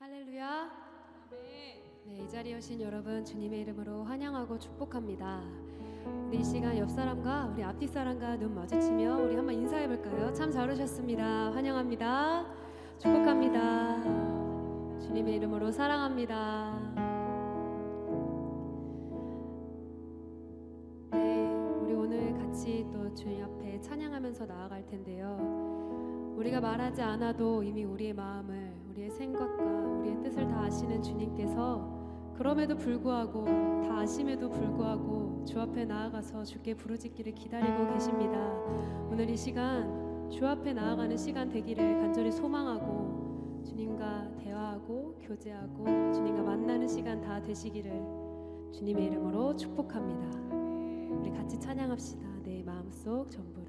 할렐루야. 네, 이 자리에 오신 여러분 주님의 이름으로 환영하고 축복합니다. 우리 이 시간 옆 사람과 우리 앞뒤 사람과 눈 마주치며 우리 한번 인사해 볼까요? 참 잘 오셨습니다. 환영합니다. 축복합니다. 주님의 이름으로 사랑합니다. 네, 우리 오늘 같이 또 주님 앞에 찬양하면서 나아갈 텐데요. 우리가 말하지 않아도 이미 우리의 마음을, 우리의 생각과 우리의 뜻을 다 아시는 주님께서 그럼에도 불구하고, 다 아심에도 불구하고 주 앞에 나아가서 주께 부르짖기를 기다리고 계십니다. 오늘 이 시간 주 앞에 나아가는 시간 되기를 간절히 소망하고, 주님과 대화하고 교제하고 주님과 만나는 시간 다 되시기를 주님의 이름으로 축복합니다. 우리 같이 찬양합시다. 내 마음속 전부를.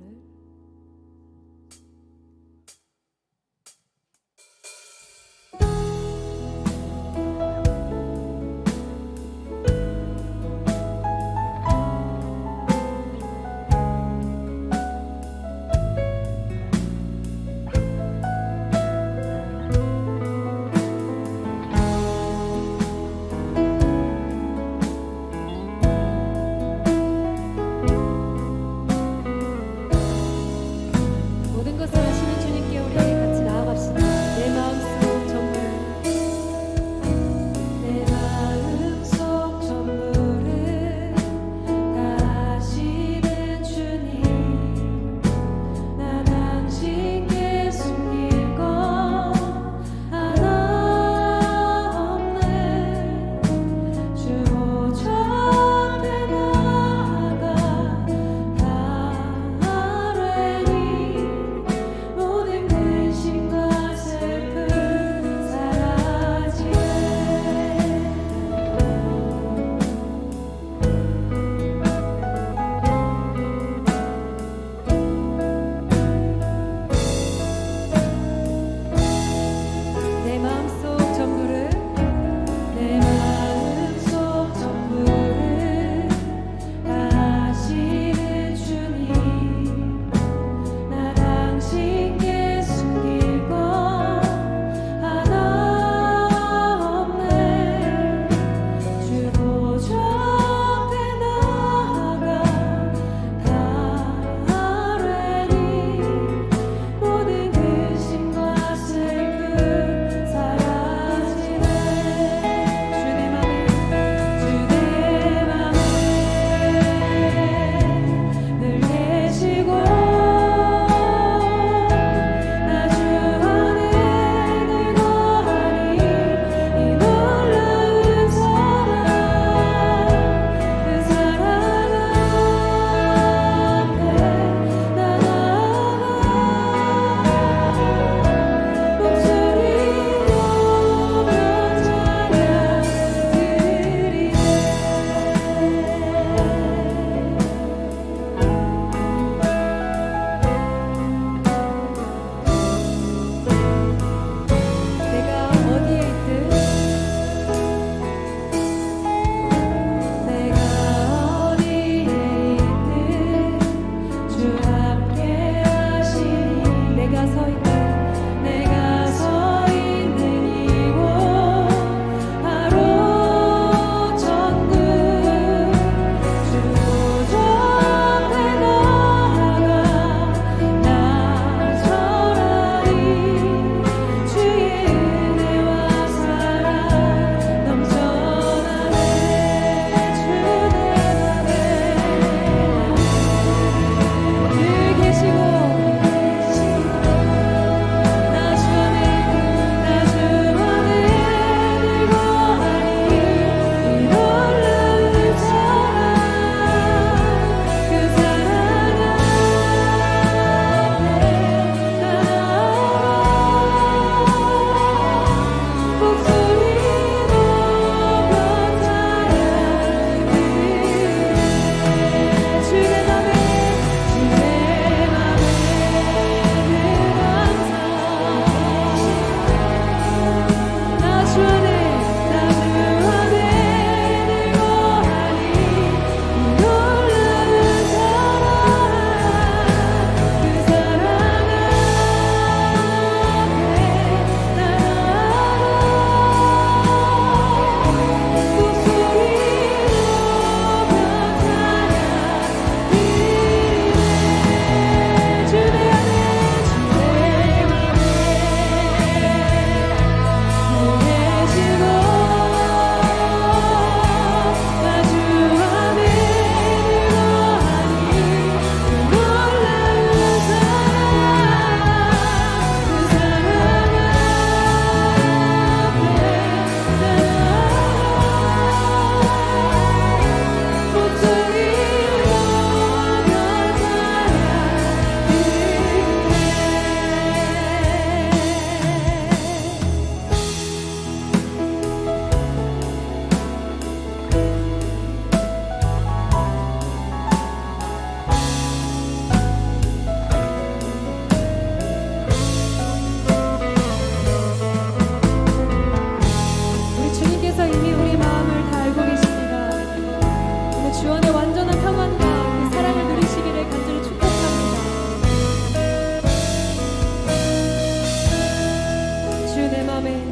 내 맘에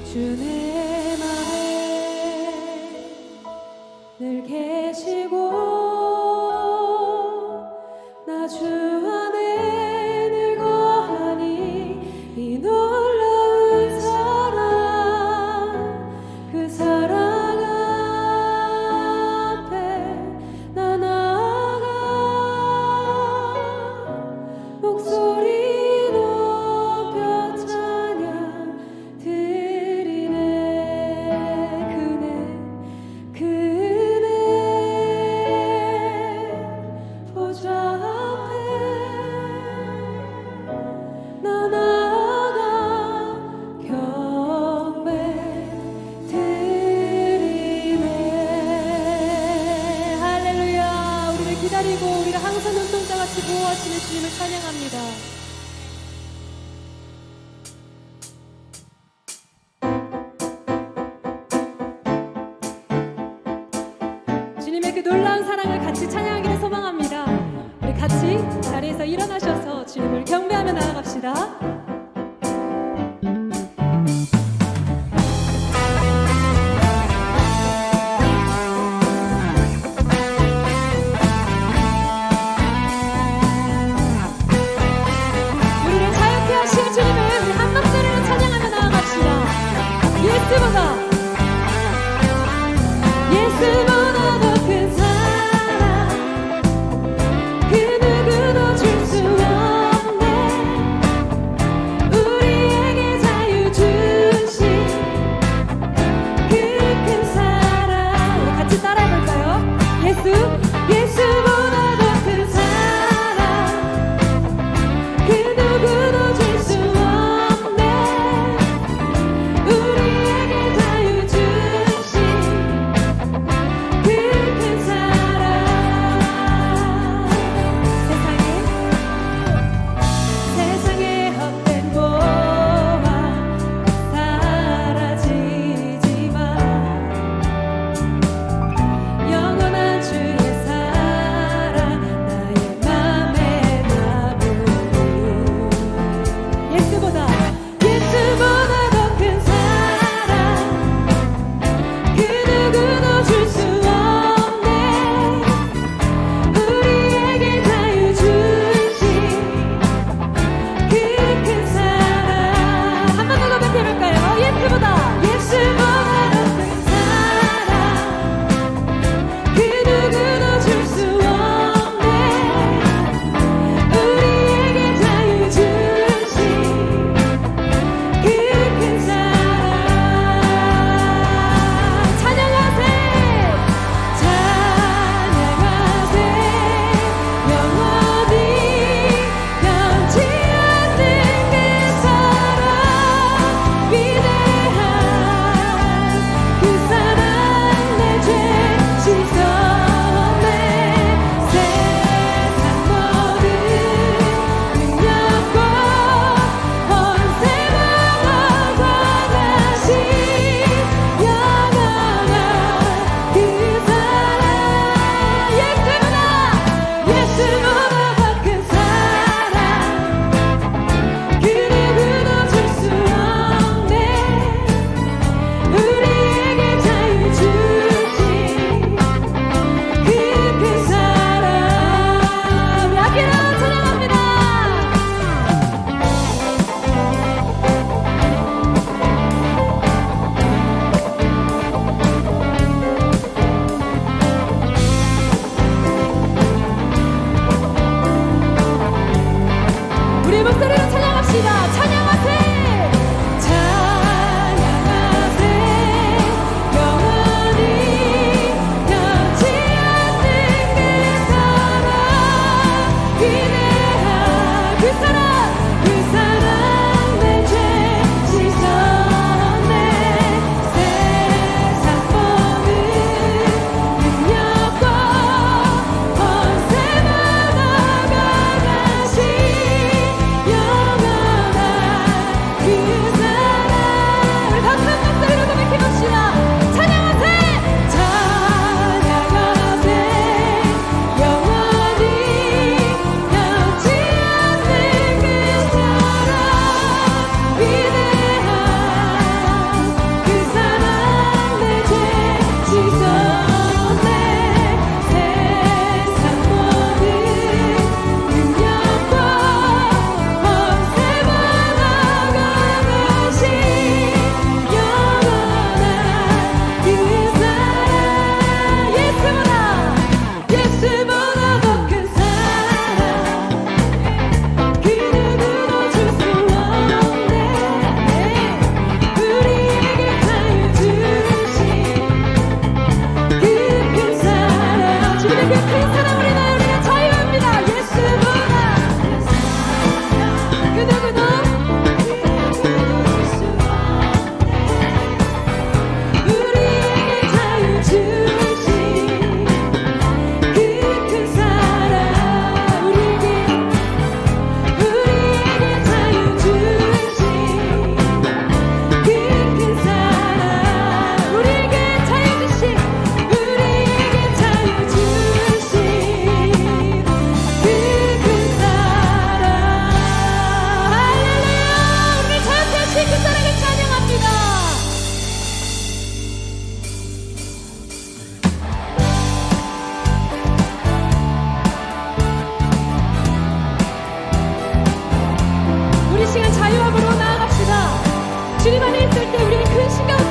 주 내 맘에 늘 계시고 나 주 안에 늘 거하니 이 놀라운 사랑 그 사랑 앞에 나 나아가 목소리 높여 찬양 드리네 그네 보좌 앞에 나 나아가 경배 드리네. 할렐루야. 우리를 기다리고 우리를 항상 눈동자같이 보호하시는 주님을 찬양합니다. 주님의 그 놀라운 사랑을 같이 찬양하기를 소망합니다. 우리 같이 자리에서 일어나셔서 주님을 경배하며 나아갑시다. 우리를 자유케 하실 주님을 우리 한 목소리로 찬양하며 나아갑시다. 예수보다 더 큰 사랑 그 누구도 줄 수 없네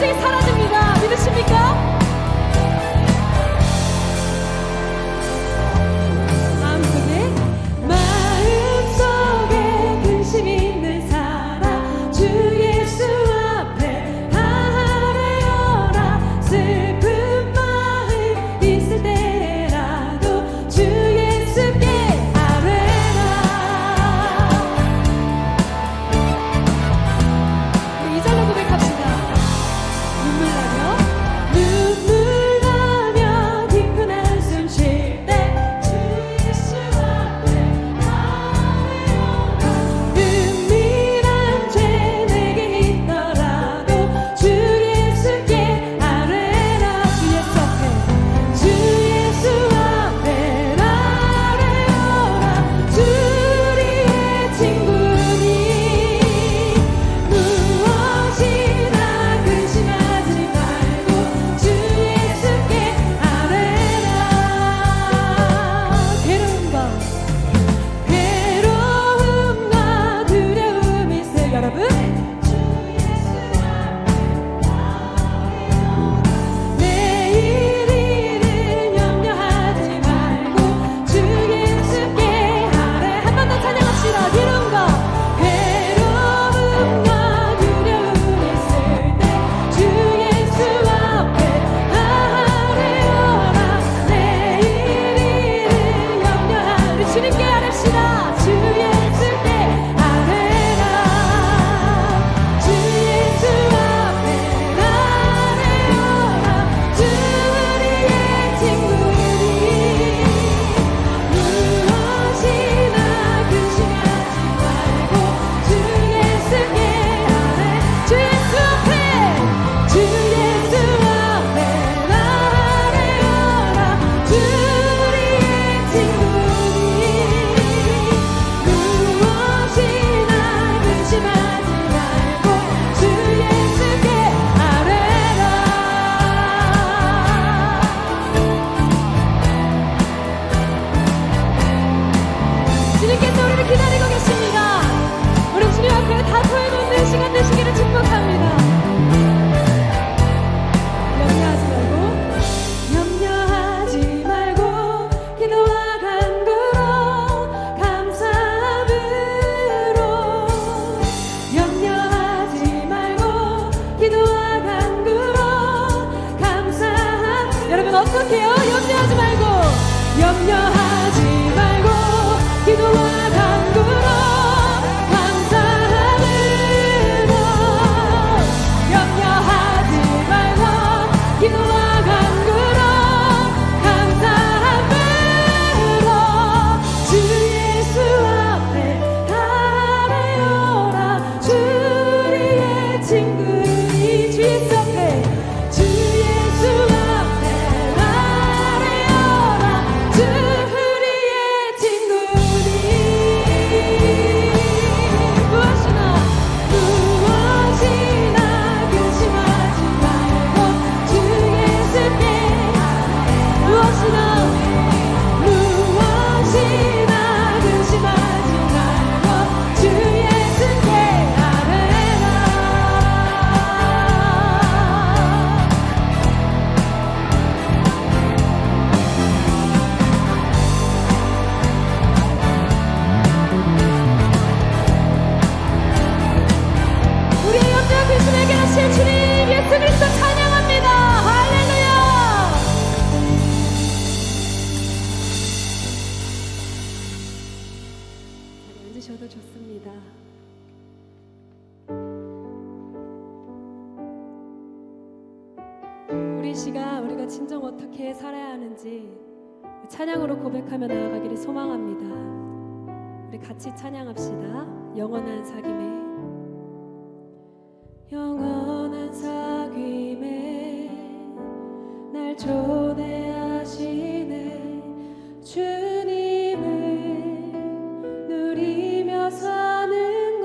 갑자기 사라집니다. 믿으십니까? 마음속에 근심 있는 사람 주 예수 앞에 아뢰어라. 슬픈 마음 있을 때라도 주 예수께 아뢰라. 이 절로 고백합시다. 눈물 나며 깊은 한숨 쉴 때 주 예수 앞에 아뢰어라. 은밀한 죄 내게 있더라도 주 예수께 아뢰라. 주 예수 앞에 아뢰어라. 주 우리의 친구니 무엇이나 근심하지 말고 주 예수께 아뢰라. 괴로움과 두려움이 있을 여러분, 주 예수 앞에 아뢰어라. 내일 일을 염려하지 말고 주 예수께 아뢰. 한 번 더 찬양합시다. 괴로움과 두려움이 있을 때 주 예수 앞에 아뢰어라. 내일 일을 염려하지 주님께 아뢰시다. 주 예수께 아뢰라. 주 예수 앞에 아뢰어라. 주 우리의 친구니 무엇이나 근심하지 말고 주 예수께 아뢰. 주 예수 앞에 아뢰어라. 주 우리의 친구니 무엇이나 근심하지 말고 주 예수께 아뢰라. 주님께서 우리를 기다리고 계십니다. 우리 주님 앞에 다 토해놓는 시간 되시기를 축복합니다. 염려하지 말고 기도와 간구로 감사함으로. 염려하지 말고 기도와 간구로 감사함. 여러분 어떻게 해요? 염려하지 말고 기도와 간구로 감사함으로. 염려하지 말고 기도와 간구로 감사함으로. 주 예수 앞에 아뢰어라. 주 우리의 친구니 주 예수 앞에 아뢰어라. 주 우리의 주셔도 좋습니다. 우리 시간 우리가 진정 어떻게 살아야 하는지 찬양으로 고백하며 나아가기를 소망합니다. 우리 같이 찬양합시다. 영원한 사귐에 영원한 사귐에 날 초대하시네 주님을 누리며 사는 것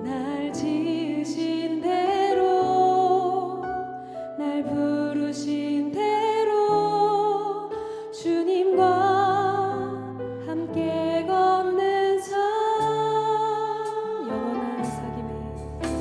날 지으신 대로 날 부르신 대로 주님과 함께 걷는 삶 영원한 사귐에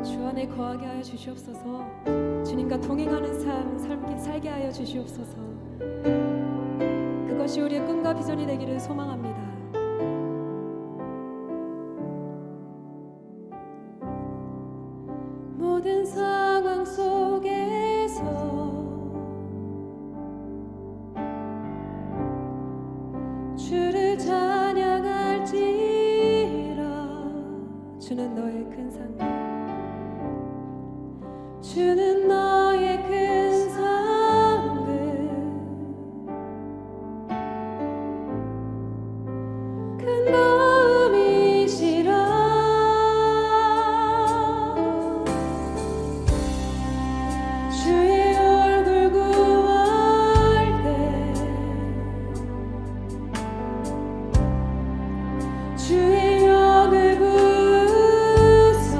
주 안에 거하게 하여 주시옵소서. 주님과 동행하는 삶 살게 하여 주시옵소서. 그것이 우리의 꿈과 비전이 되기를 소망합니다. 모든 상황 속에서 주를 찬양할지라. 주는 너의 큰 상급, 주는 너의 큰 상급, 큰 도움이시라. 주의 얼굴 구할 때 주의 영을 부사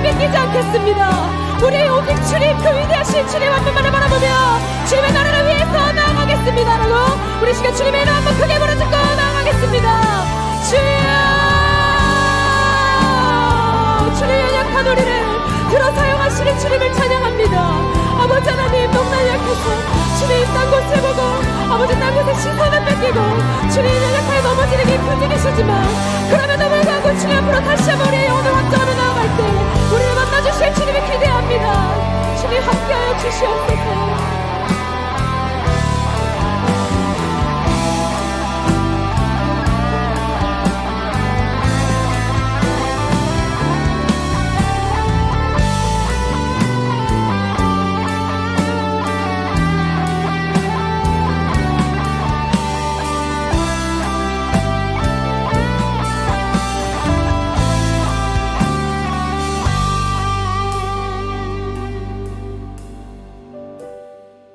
뺏기지 않겠습니다. 우리 오직 주님, 그 위대하신 주님 한 분만을 바라보며 주님의 나라를 위해서 나아가겠습니다. 라고 우리 시간 주님의 이름 한번 크게 부르짖고 나아가겠습니다. 주여, 주님 연약한 우리를 들어 사용하시는 주님을 찬양합니다. 아버지 하나님, 너무나 약해서 주님 딴 곳을 보고 아버지 딴 곳에 시선을 뺏기고 주님 연약하게 넘어지는 게 표준이시지만 그럼에도 불구하고 주님 앞으로 다시 한번 우리의 영혼을 확정하며 나아갈 때 우리를 만나주실 주님을 기대합니다. 주님 함께하여 주시옵소서.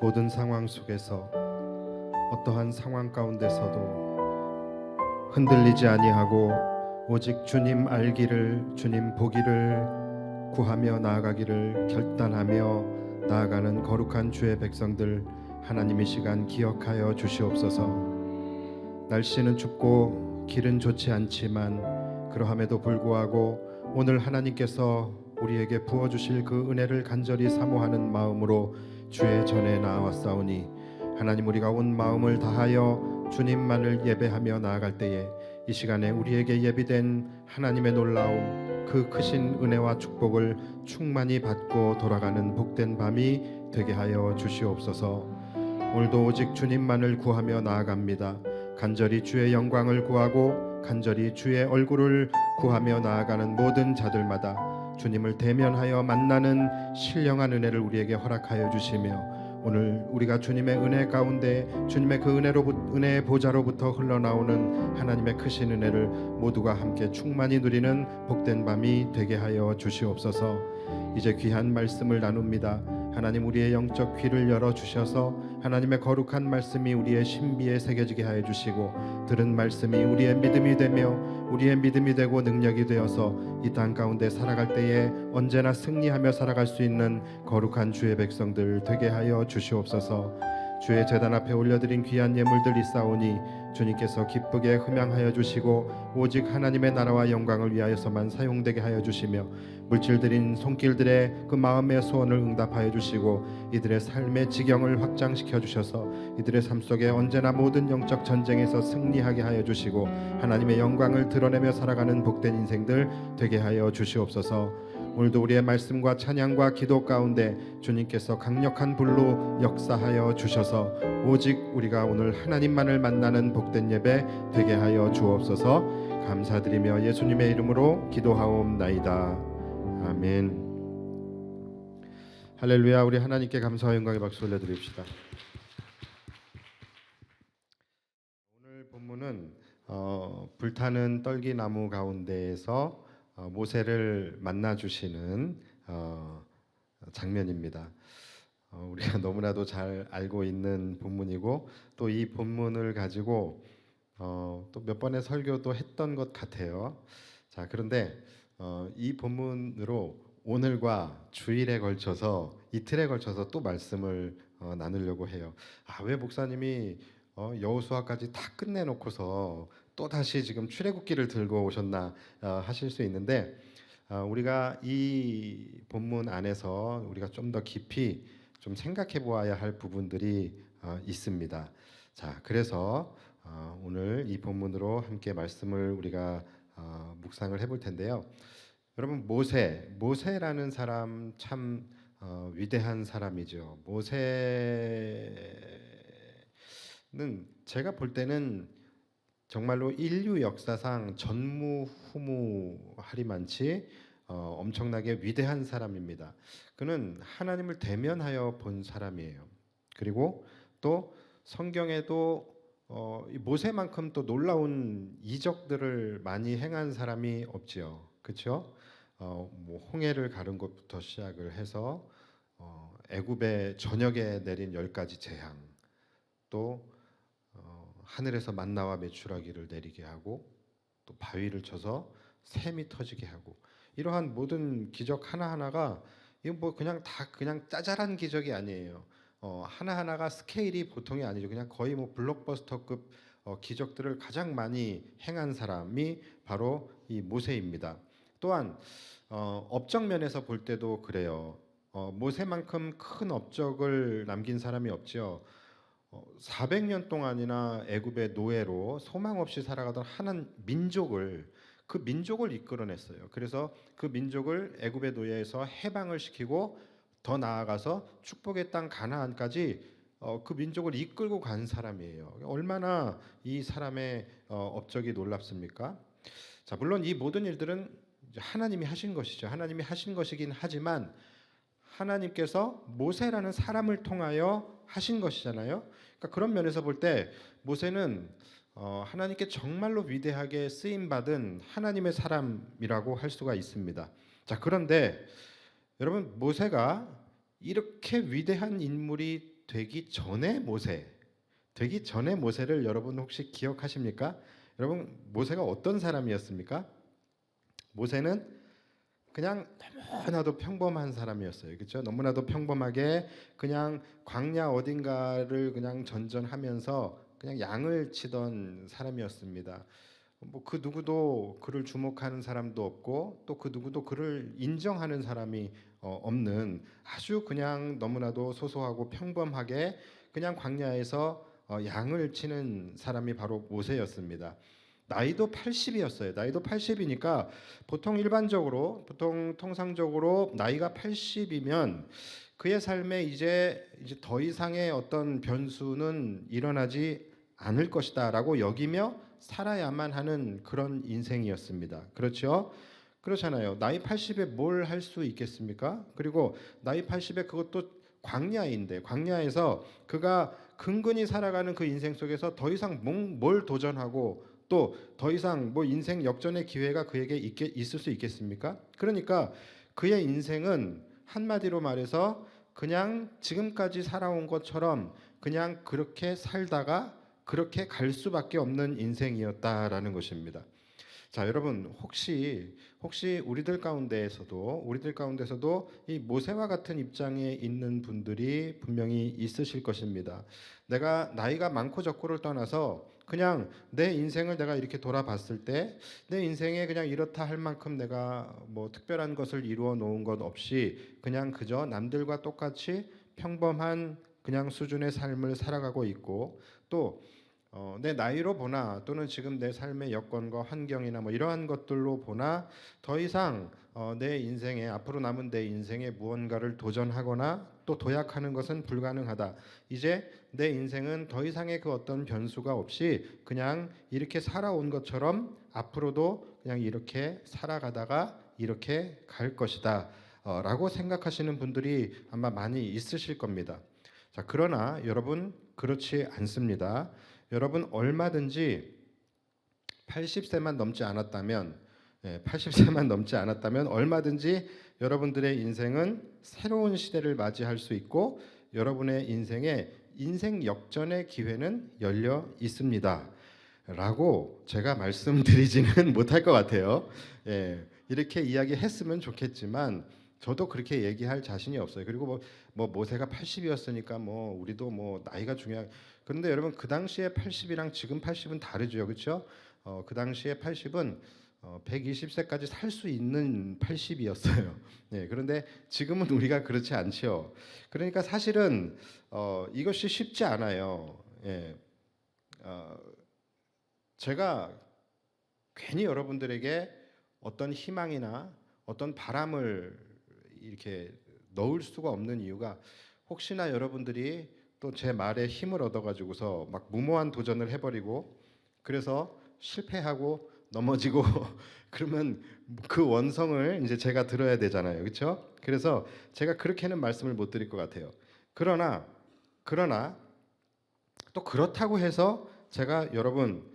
모든 상황 속에서 어떠한 상황 가운데서도 흔들리지 아니하고 오직 주님 알기를, 주님 보기를 구하며 나아가기를 결단하며 나아가는 거룩한 주의 백성들, 하나님 이 시간 기억하여 주시옵소서. 날씨는 춥고 길은 좋지 않지만 그러함에도 불구하고 오늘 하나님께서 우리에게 부어주실 그 은혜를 간절히 사모하는 마음으로 주의 전에 나아왔사오니 하나님, 우리가 온 마음을 다하여 주님만을 예배하며 나아갈 때에 이 시간에 우리에게 예비된 하나님의 놀라움, 그 크신 은혜와 축복을 충만히 받고 돌아가는 복된 밤이 되게 하여 주시옵소서. 오늘도 오직 주님만을 구하며 나아갑니다. 간절히 주의 영광을 구하고 간절히 주의 얼굴을 구하며 나아가는 모든 자들마다 주님을 대면하여 만나는 신령한 은혜를 우리에게 허락하여 주시며 오늘 우리가 주님의 은혜 가운데 주님의 그 은혜의 보좌로부터 흘러나오는 하나님의 크신 은혜를 모두가 함께 충만히 누리는 복된 밤이 되게 하여 주시옵소서. 이제 귀한 말씀을 나눕니다. 하나님, 우리의 영적 귀를 열어주셔서 하나님의 거룩한 말씀이 우리의 신비에 새겨지게 하여 주시고 들은 말씀이 우리의 믿음이 되며 우리의 믿음이 되고 능력이 되어서 이 땅 가운데 살아갈 때에 언제나 승리하며 살아갈 수 있는 거룩한 주의 백성들 되게 하여 주시옵소서. 주의 제단 앞에 올려드린 귀한 예물들이 있사오니 주님께서 기쁘게 흠양하여 주시고 오직 하나님의 나라와 영광을 위하여서만 사용되게 하여 주시며 물질들인 손길들의 그 마음의 소원을 응답하여 주시고 이들의 삶의 지경을 확장시켜 주셔서 이들의 삶 속에 언제나 모든 영적 전쟁에서 승리하게 하여 주시고 하나님의 영광을 드러내며 살아가는 복된 인생들 되게 하여 주시옵소서. 오늘도 우리의 말씀과 찬양과 기도 가운데 주님께서 강력한 불로 역사하여 주셔서 오직 우리가 오늘 하나님만을 만나는 복된 예배 되게 하여 주옵소서. 감사드리며 예수님의 이름으로 기도하옵나이다. 아멘. 할렐루야. 우리 하나님께 감사와 영광의 박수 올려드립시다. 오늘 본문은 불타는 떨기나무 가운데에서 모세를 만나주시는 장면입니다. 우리가 너무나도 잘 알고 있는 본문이고 또 이 본문을 가지고 또 몇 번의 설교도 했던 것 같아요. 자, 그런데 이 본문으로 오늘과 주일에 걸쳐서 이틀에 걸쳐서 또 말씀을 나누려고 해요. 왜 목사님이 여호수아까지 다 끝내놓고서 또 다시 지금 출애굽기를 들고 오셨나 하실 수 있는데 우리가 이 본문 안에서 우리가 좀 더 깊이 좀 생각해 보아야 할 부분들이 있습니다. 자, 그래서 오늘 이 본문으로 함께 말씀을 우리가 묵상을 해볼 텐데요. 여러분, 모세라는 사람 참 위대한 사람이죠. 모세는 제가 볼 때는 정말로 인류 역사상 전무후무하리만치 엄청나게 위대한 사람입니다. 그는 하나님을 대면하여 본 사람이에요. 그리고 또 성경에도 모세만큼 또 놀라운 이적들을 많이 행한 사람이 없지요. 그렇죠? 뭐 홍해를 가른 것부터 시작을 해서 애굽의 전역에 내린 10가지 재앙, 또 하늘에서 만나와 메추라기를 내리게 하고 또 바위를 쳐서 샘이 터지게 하고 이러한 모든 기적 하나하나가 이거 뭐 그냥 다 그냥 짜잘한 기적이 아니에요. 하나하나가 스케일이 보통이 아니죠. 그냥 거의 뭐 블록버스터급 기적들을 가장 많이 행한 사람이 바로 이 모세입니다. 또한 업적 면에서 볼 때도 그래요. 모세만큼 큰 업적을 남긴 사람이 없죠. 400년 동안이나 애굽의 노예로 소망 없이 살아가던 한 민족을 그 민족을 이끌어냈어요. 그래서 그 민족을 애굽의 노예에서 해방을 시키고 더 나아가서 축복의 땅 가나안까지 그 민족을 이끌고 간 사람이에요. 얼마나 이 사람의 업적이 놀랍습니까? 자, 물론 이 모든 일들은 이제 하나님이 하신 것이죠. 하나님이 하신 것이긴 하지만 하나님께서 모세라는 사람을 통하여 하신 것이잖아요. 그러니까 그런 면에서 볼 때 모세는 하나님께 정말로 위대하게 쓰임 받은 하나님의 사람이라고 할 수가 있습니다. 자, 그런데 여러분 모세가 이렇게 위대한 인물이 되기 전에 모세를 여러분 혹시 기억하십니까? 여러분 모세가 어떤 사람이었습니까? 모세는 그냥 너무나도 평범한 사람이었어요. 그렇죠? 너무나도 평범하게 그냥 광야 어딘가를 그냥 전전하면서 그냥 양을 치던 사람이었습니다. 뭐 그 누구도 그를 주목하는 사람도 없고 또 그 누구도 그를 인정하는 사람이 없는 아주 그냥 너무나도 소소하고 평범하게 그냥 광야에서 양을 치는 사람이 바로 모세였습니다. 나이도 80이었어요. 나이도 80이니까 보통 통상적으로 나이가 80이면 그의 삶에 이제 더 이상의 어떤 변수는 일어나지 않을 것이다라고 여기며 살아야만 하는 그런 인생이었습니다. 그렇죠? 그렇잖아요. 나이 80에 뭘 할 수 있겠습니까? 그리고 나이 80에 그것도 광야인데 광야에서 그가 근근히 살아가는 그 인생 속에서 더 이상 뭘 도전하고 또 더 이상 뭐 인생 역전의 기회가 그에게 있을 수 있겠습니까? 그러니까 그의 인생은 한마디로 말해서 그냥 지금까지 살아온 것처럼 그냥 그렇게 살다가 그렇게 갈 수밖에 없는 인생이었다라는 것입니다. 자, 여러분 혹시 우리들 가운데서도 이 모세와 같은 입장에 있는 분들이 분명히 있으실 것입니다. 내가 나이가 많고 적고를 떠나서 그냥 내 인생을 내가 이렇게 돌아봤을 때 내 인생에 그냥 이렇다 할 만큼 내가 뭐 특별한 것을 이루어 놓은 것 없이 그냥 그저 남들과 똑같이 평범한 그냥 수준의 삶을 살아가고 있고 또 내 나이로 보나 또는 지금 내 삶의 여건과 환경이나 뭐 이러한 것들로 보나 더 이상 내 인생에 앞으로 남은 내 인생에 무언가를 도전하거나 또 도약하는 것은 불가능하다. 이제 내 인생은 더 이상의 그 어떤 변수가 없이 그냥 이렇게 살아온 것처럼 앞으로도 그냥 이렇게 살아가다가 이렇게 갈 것이다. 라고 생각하시는 분들이 아마 많이 있으실 겁니다. 자, 그러나 여러분 그렇지 않습니다. 여러분 얼마든지 80세만 넘지 않았다면 80세만 넘지 않았다면 얼마든지 여러분들의 인생은 새로운 시대를 맞이할 수 있고 여러분의 인생에 인생 역전의 기회는 열려 있습니다. 라고 제가 말씀드리지는 못할 것 같아요. 이렇게 이야기했으면 좋겠지만 저도 그렇게 얘기할 자신이 없어요. 그리고 뭐 모세가 80이었으니까 뭐 우리도 뭐 나이가 그런데 여러분 그 당시에 80이랑 지금 80은 다르죠, 그렇죠? 그 당시에 80은 120세까지 살 수 있는 80이었어요. 그런데 지금은 우리가 그렇지 않죠. 그러니까 사실은 이것이 쉽지 않아요. 제가 괜히 여러분들에게 어떤 희망이나 어떤 바람을 이렇게 넣을 수가 없는 이유가 혹시나 여러분들이 또 제 말에 힘을 얻어가지고서 막 무모한 도전을 해버리고 그래서 실패하고 넘어지고 그러면 그 원성을 이제 제가 들어야 되잖아요, 그렇죠? 그래서 제가 그렇게는 말씀을 못 드릴 것 같아요. 그러나 또 그렇다고 해서 제가 여러분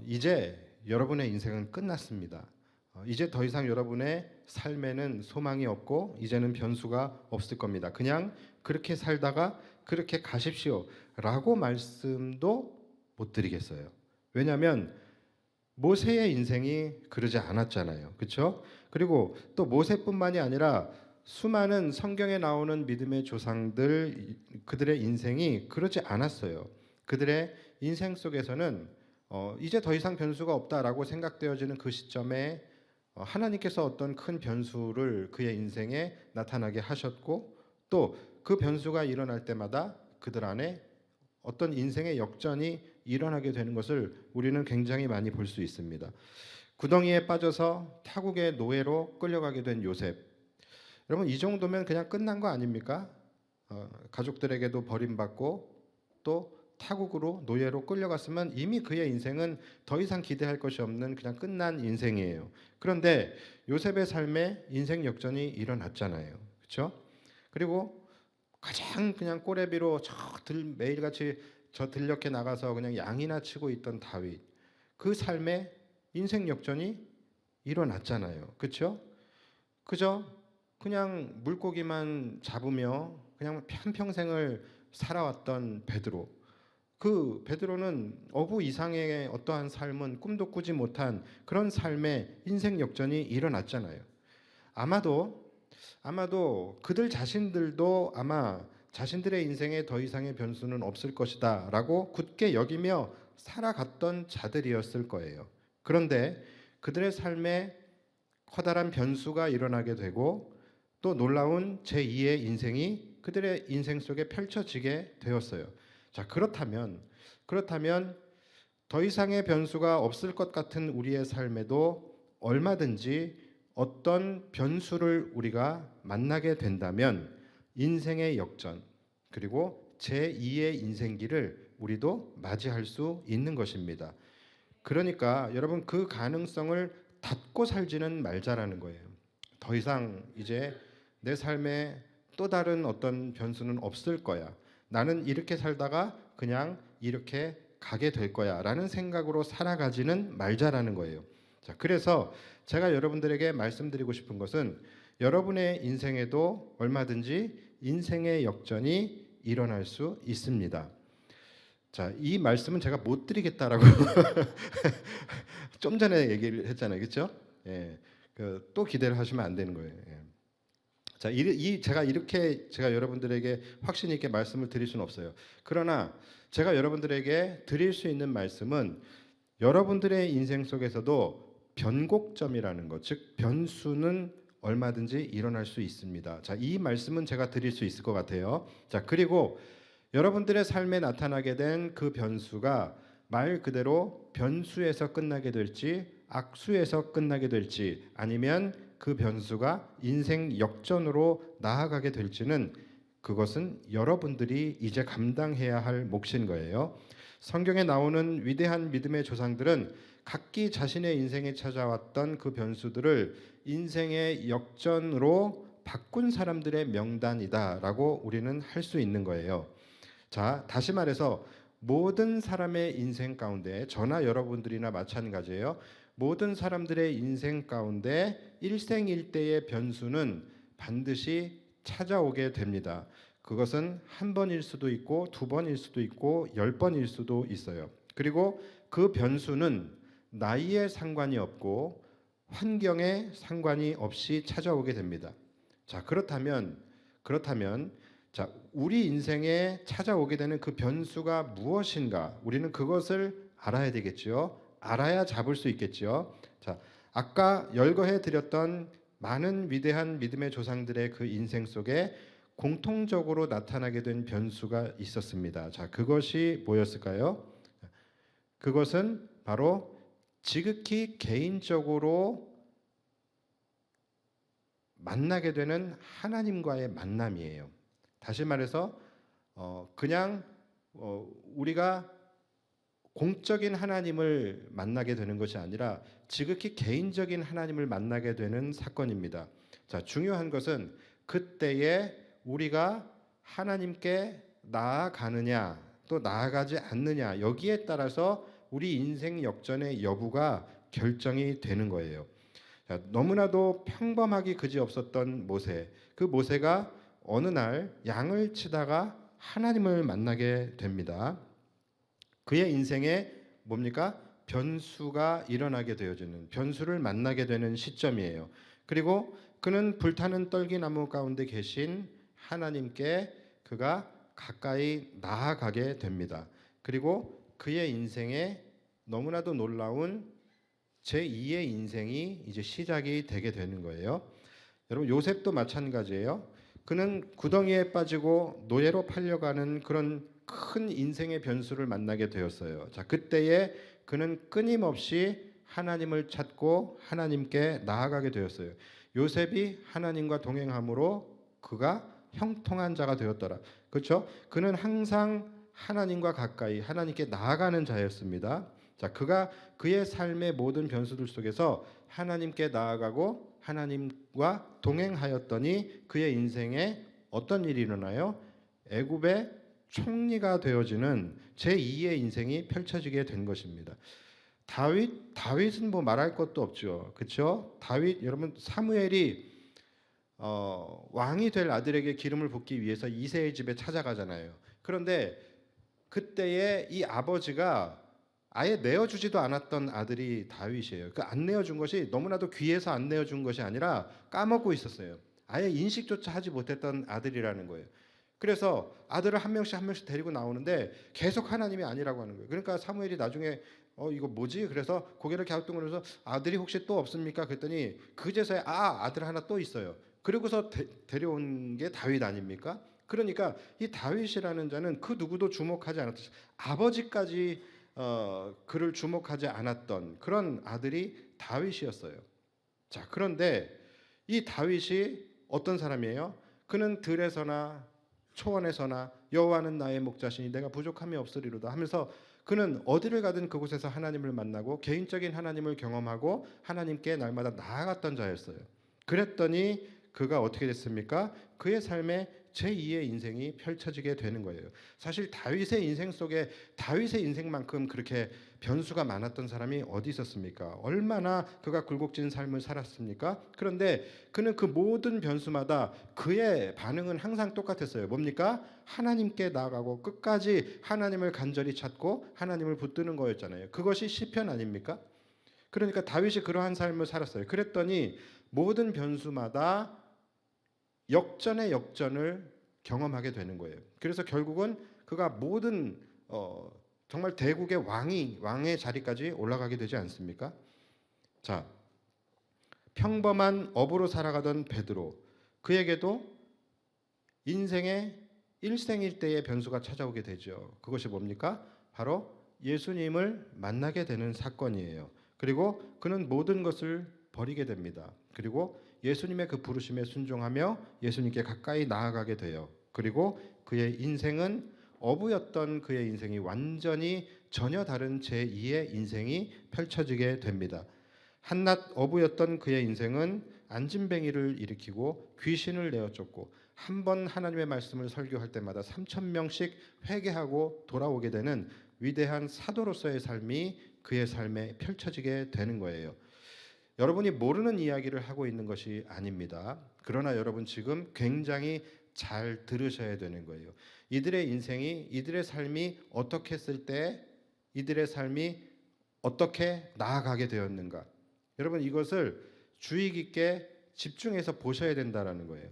이제 여러분의 인생은 끝났습니다. 이제 더 이상 여러분의 삶에는 소망이 없고 이제는 변수가 없을 겁니다. 그냥 그렇게 살다가 그렇게 가십시오 라고 말씀도 못 드리겠어요. 왜냐하면 모세의 인생이 그러지 않았잖아요. 그렇죠? 그리고 또 모세뿐만이 아니라 수많은 성경에 나오는 믿음의 조상들 그들의 인생이 그러지 않았어요. 그들의 인생 속에서는 이제 더 이상 변수가 없다라고 생각되어지는 그 시점에 하나님께서 어떤 큰 변수를 그의 인생에 나타나게 하셨고 또 그 변수가 일어날 때마다 그들 안에 어떤 인생의 역전이 일어나게 되는 것을 우리는 굉장히 많이 볼 수 있습니다. 구덩이에 빠져서 타국의 노예로 끌려가게 된 요셉. 여러분 이 정도면 그냥 끝난 거 아닙니까? 가족들에게도 버림받고 또 타국으로 노예로 끌려갔으면 이미 그의 인생은 더 이상 기대할 것이 없는 그냥 끝난 인생이에요. 그런데 요셉의 삶에 인생 역전이 일어났잖아요. 그렇죠? 그리고 가장 그냥 꼬레비로 매일같이 저 들녘에 나가서 그냥 양이나 치고 있던 다윗. 그 삶에 인생 역전이 일어났잖아요. 그렇죠? 그저 그냥 물고기만 잡으며 그냥 한평생을 살아왔던 베드로. 그 베드로는 어부 이상의 어떠한 삶은 꿈도 꾸지 못한 그런 삶의 인생 역전이 일어났잖아요. 아마도 그들 자신들도 아마 자신들의 인생에 더 이상의 변수는 없을 것이다라고 굳게 여기며 살아갔던 자들이었을 거예요. 그런데 그들의 삶에 커다란 변수가 일어나게 되고 또 놀라운 제2의 인생이 그들의 인생 속에 펼쳐지게 되었어요. 자, 그렇다면 더 이상의 변수가 없을 것 같은 우리의 삶에도 얼마든지 어떤 변수를 우리가 만나게 된다면 인생의 역전 그리고 제2의 인생기를 우리도 맞이할 수 있는 것입니다. 그러니까 여러분 그 가능성을 닫고 살지는 말자라는 거예요. 더 이상 이제 내 삶에 또 다른 어떤 변수는 없을 거야. 나는 이렇게 살다가 그냥 이렇게 가게 될 거야 라는 생각으로 살아가지는 말자라는 거예요. 자, 그래서 제가 여러분들에게 말씀드리고 싶은 것은 여러분의 인생에도 얼마든지 인생의 역전이 일어날 수 있습니다. 자, 이 말씀은 제가 못 드리겠다라고 좀 전에 얘기를 했잖아요. 그렇죠? 예. 또 기대를 하시면 안 되는 거예요. 예. 자, 제가 여러분들에게 확신 있게 말씀을 드릴 수는 없어요. 그러나 제가 여러분들에게 드릴 수 있는 말씀은 여러분들의 인생 속에서도 변곡점이라는 것, 즉 변수는 얼마든지 일어날 수 있습니다. 자, 이 말씀은 제가 드릴 수 있을 것 같아요. 자, 그리고 여러분들의 삶에 나타나게 된 그 변수가 말 그대로 변수에서 끝나게 될지 악수에서 끝나게 될지 아니면 그 변수가 인생 역전으로 나아가게 될지는 그것은 여러분들이 이제 감당해야 할 몫인 거예요. 성경에 나오는 위대한 믿음의 조상들은 각기 자신의 인생에 찾아왔던 그 변수들을 인생의 역전으로 바꾼 사람들의 명단이다라고 우리는 할 수 있는 거예요. 자, 다시 말해서 모든 사람의 인생 가운데 저나 여러분들이나 마찬가지예요. 모든 사람들의 인생 가운데 일생일대의 변수는 반드시 찾아오게 됩니다. 그것은 한 번일 수도 있고 두 번일 수도 있고 10번일 수도 있어요. 그리고 그 변수는 나이에 상관이 없고 환경에 상관이 없이 찾아오게 됩니다. 자, 그렇다면 자, 우리 인생에 찾아오게 되는 그 변수가 무엇인가? 우리는 그것을 알아야 되겠죠. 알아야 잡을 수 있겠죠. 자, 아까 열거해 드렸던 많은 위대한 믿음의 조상들의 그 인생 속에 공통적으로 나타나게 된 변수가 있었습니다. 자, 그것이 뭐였을까요? 그것은 바로 지극히 개인적으로 만나게 되는 하나님과의 만남이에요. 다시 말해서 그냥 우리가 공적인 하나님을 만나게 되는 것이 아니라 지극히 개인적인 하나님을 만나게 되는 사건입니다. 자, 중요한 것은 그때에 우리가 하나님께 나아가느냐 또 나아가지 않느냐 여기에 따라서 우리 인생 역전의 여부가 결정이 되는 거예요. 자, 너무나도 평범하기 그지없었던 모세. 그 모세가 어느 날 양을 치다가 하나님을 만나게 됩니다. 그의 인생에 뭡니까? 변수가 일어나게 되어지는, 변수를 만나게 되는 시점이에요. 그리고 그는 불타는 떨기나무 가운데 계신 하나님께 그가 가까이 나아가게 됩니다. 그리고 그의 인생에 너무나도 놀라운 제2의 인생이 이제 시작이 되게 되는 거예요. 여러분, 요셉도 마찬가지예요. 그는 구덩이에 빠지고 노예로 팔려가는 그런 큰 인생의 변수를 만나게 되었어요. 자, 그때에 그는 끊임없이 하나님을 찾고 하나님께 나아가게 되었어요. 요셉이 하나님과 동행함으로 그가 형통한 자가 되었더라. 그렇죠? 그는 항상 하나님과 가까이 하나님께 나아가는 자였습니다. 자, 그가 그의 삶의 모든 변수들 속에서 하나님께 나아가고 하나님과 동행하였더니 그의 인생에 어떤 일이 일어나요? 애굽의 총리가 되어지는 제2의 인생이 펼쳐지게 된 것입니다. 다윗은 뭐 말할 것도 없죠. 그렇죠? 다윗, 여러분, 사무엘이 왕이 될 아들에게 기름을 붓기 위해서 이새의 집에 찾아가잖아요. 그런데 그때에 이 아버지가 아예 내어주지도 않았던 아들이 다윗이에요. 그 안 내어준 것이 너무나도 귀해서 안 내어준 것이 아니라 까먹고 있었어요. 아예 인식조차 하지 못했던 아들이라는 거예요. 그래서 아들을 한 명씩 한 명씩 데리고 나오는데 계속 하나님이 아니라고 하는 거예요. 그러니까 사무엘이 나중에 이거 뭐지? 그래서 고개를 갸우뚱거리면서 아들이 혹시 또 없습니까? 그랬더니 그제서야 아들 하나 또 있어요. 그러고서 데려온 게 다윗 아닙니까? 그러니까 이 다윗이라는 자는 그 누구도 주목하지 않았던, 아버지까지 그를 주목하지 않았던 그런 아들이 다윗이었어요. 자, 그런데 이 다윗이 어떤 사람이에요? 그는 들에서나 초원에서나 여호와는 나의 목자시니 내가 부족함이 없으리로다 하면서 그는 어디를 가든 그곳에서 하나님을 만나고 개인적인 하나님을 경험하고 하나님께 날마다 나아갔던 자였어요. 그랬더니 그가 어떻게 됐습니까? 그의 삶에 제2의 인생이 펼쳐지게 되는 거예요. 사실 다윗의 인생 속에 다윗의 인생만큼 그렇게 변수가 많았던 사람이 어디 있었습니까? 얼마나 그가 굴곡진 삶을 살았습니까? 그런데 그는 그 모든 변수마다 그의 반응은 항상 똑같았어요. 뭡니까? 하나님께 나아가고 끝까지 하나님을 간절히 찾고 하나님을 붙드는 거였잖아요. 그것이 시편 아닙니까? 그러니까 다윗이 그러한 삶을 살았어요. 그랬더니 모든 변수마다 역전의 역전을 경험하게 되는 거예요. 그래서 결국은 그가 모든 정말 대국의 왕의 자리까지 올라가게 되지 않습니까? 자, 평범한 어부로 살아가던 베드로, 그에게도 인생의 일생일대의 변수가 찾아오게 되죠. 그것이 뭡니까? 바로 예수님을 만나게 되는 사건이에요. 그리고 그는 모든 것을 버리게 됩니다. 그리고 예수님의 그 부르심에 순종하며 예수님께 가까이 나아가게 돼요. 그리고 그의 인생은 어부였던 그의 인생이 완전히 전혀 다른 제2의 인생이 펼쳐지게 됩니다. 한낱 어부였던 그의 인생은 안진뱅이를 일으키고 귀신을 내어쫓고 한 번 하나님의 말씀을 설교할 때마다 3,000명씩 회개하고 돌아오게 되는 위대한 사도로서의 삶이 그의 삶에 펼쳐지게 되는 거예요. 여러분이 모르는 이야기를 하고 있는 것이 아닙니다. 그러나 여러분 지금 굉장히 잘 들으셔야 되는 거예요. 이들의 인생이, 이들의 삶이 어떻게 했을 때 이들의 삶이 어떻게 나아가게 되었는가. 여러분 이것을 주의 깊게 집중해서 보셔야 된다는 거예요.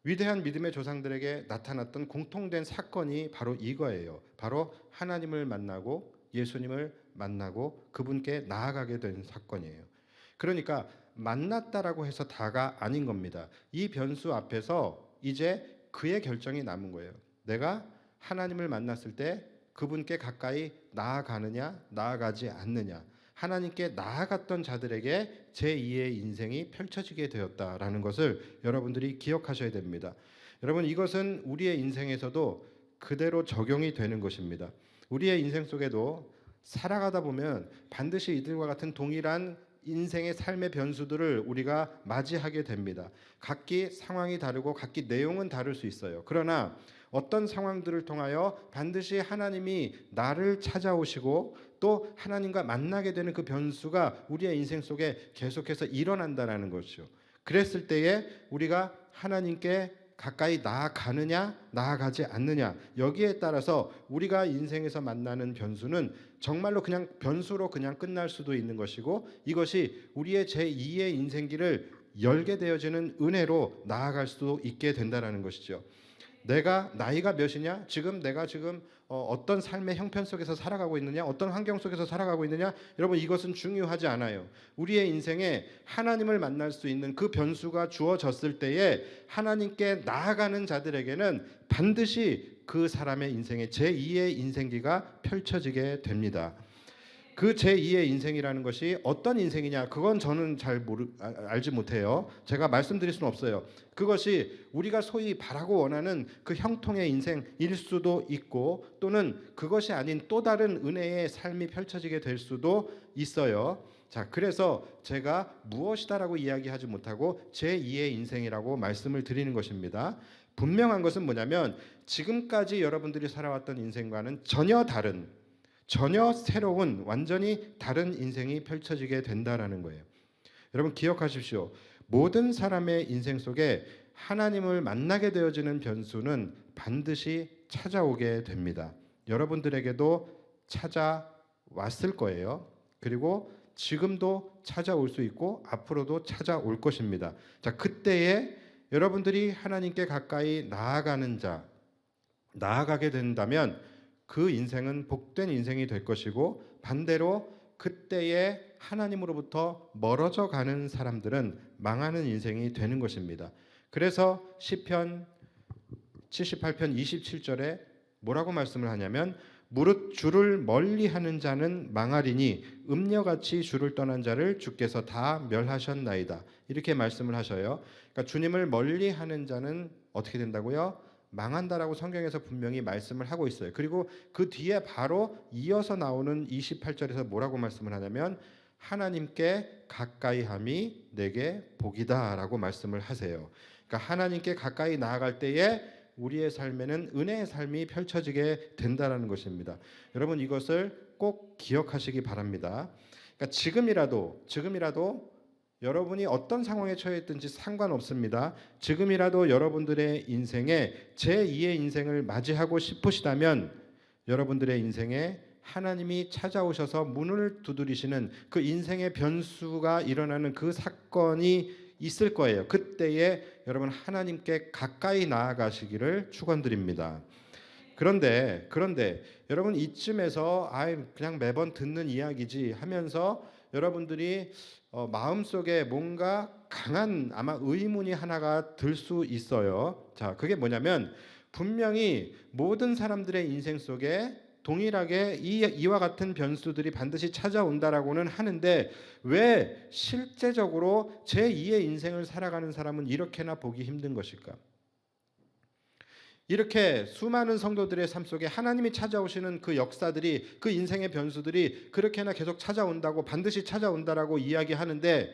위대한 믿음의 조상들에게 나타났던 공통된 사건이 바로 이거예요. 바로 하나님을 만나고 예수님을 만나고 그분께 나아가게 된 사건이에요. 그러니까 만났다라고 해서 다가 아닌 겁니다. 이 변수 앞에서 이제 그의 결정이 남은 거예요. 내가 하나님을 만났을 때 그분께 가까이 나아가느냐 나아가지 않느냐. 하나님께 나아갔던 자들에게 제2의 인생이 펼쳐지게 되었다라는 것을 여러분들이 기억하셔야 됩니다. 여러분 이것은 우리의 인생에서도 그대로 적용이 되는 것입니다. 우리의 인생 속에도 살아가다 보면 반드시 이들과 같은 동일한 인생의 삶의 변수들을 우리가 맞이하게 됩니다. 각기 상황이 다르고 각기 내용은 다를 수 있어요. 그러나 어떤 상황들을 통하여 반드시 하나님이 나를 찾아오시고 또 하나님과 만나게 되는 그 변수가 우리의 인생 속에 계속해서 일어난다는 것이죠. 그랬을 때에 우리가 하나님께 가까이 나아가느냐 나아가지 않느냐, 여기에 따라서 우리가 인생에서 만나는 변수는 정말로 그냥 변수로 그냥 끝날 수도 있는 것이고, 이것이 우리의 제2의 인생길을 열게 되어지는 은혜로 나아갈 수도 있게 된다는 것이죠. 내가 나이가 몇이냐, 내가 지금 어떤 삶의 형편 속에서 살아가고 있느냐, 어떤 환경 속에서 살아가고 있느냐, 여러분 이것은 중요하지 않아요. 우리의 인생에 하나님을 만날 수 있는 그 변수가 주어졌을 때에 하나님께 나아가는 자들에게는 반드시 그 사람의 인생에 제2의 인생기가 펼쳐지게 됩니다. 그 제2의 인생이라는 것이 어떤 인생이냐, 그건 저는 잘 알지 못해요. 제가 말씀드릴 수는 없어요. 그것이 우리가 소위 바라고 원하는 그 형통의 인생일 수도 있고, 또는 그것이 아닌 또 다른 은혜의 삶이 펼쳐지게 될 수도 있어요. 자, 그래서 제가 무엇이다라고 이야기하지 못하고 제2의 인생이라고 말씀을 드리는 것입니다. 분명한 것은 뭐냐면, 지금까지 여러분들이 살아왔던 인생과는 전혀 새로운 완전히 다른 인생이 펼쳐지게 된다라는 거예요. 여러분 기억하십시오. 모든 사람의 인생 속에 하나님을 만나게 되어지는 변수는 반드시 찾아오게 됩니다. 여러분들에게도 찾아왔을 거예요. 그리고 지금도 찾아올 수 있고 앞으로도 찾아올 것입니다. 자, 그때에 여러분들이 하나님께 가까이 나아가게 된다면 그 인생은 복된 인생이 될 것이고, 반대로 그때에 하나님으로부터 멀어져 가는 사람들은 망하는 인생이 되는 것입니다. 그래서 시편 78편 27절에 뭐라고 말씀을 하냐면, 무릇 주를 멀리하는 자는 망하리니 음녀같이 주를 떠난 자를 주께서 다 멸하셨나이다, 이렇게 말씀을 하셔요. 그러니까 주님을 멀리하는 자는 어떻게 된다고요? 망한다라고 성경에서 분명히 말씀을 하고 있어요. 그리고 그 뒤에 바로 이어서 나오는 28절에서 뭐라고 말씀을 하냐면, 하나님께 가까이함이 내게 복이다라고 말씀을 하세요. 그러니까 하나님께 가까이 나아갈 때에 우리의 삶에는 은혜의 삶이 펼쳐지게 된다라는 것입니다. 여러분 이것을 꼭 기억하시기 바랍니다. 그러니까 지금이라도 여러분이 어떤 상황에 처해 있든지 상관없습니다. 지금이라도 여러분들의 인생에 제2의 인생을 맞이하고 싶으시다면, 여러분들의 인생에 하나님이 찾아오셔서 문을 두드리시는 그 인생의 변수가 일어나는 그 사건이 있을 거예요. 그때에 여러분 하나님께 가까이 나아가시기를 축원드립니다. 그런데 여러분 이쯤에서 그냥 매번 듣는 이야기지 하면서 여러분들이 마음속에 뭔가 강한 아마 의문이 하나가 들 수 있어요. 자, 그게 뭐냐면, 분명히 모든 사람들의 인생 속에 동일하게 이와 같은 변수들이 반드시 찾아온다라고는 하는데, 왜 실제적으로 제2의 인생을 살아가는 사람은 이렇게나 보기 힘든 것일까? 이렇게 수많은 성도들의 삶 속에 하나님이 찾아오시는 그 역사들이, 그 인생의 변수들이 그렇게나 계속 찾아온다고, 반드시 찾아온다라고 이야기하는데,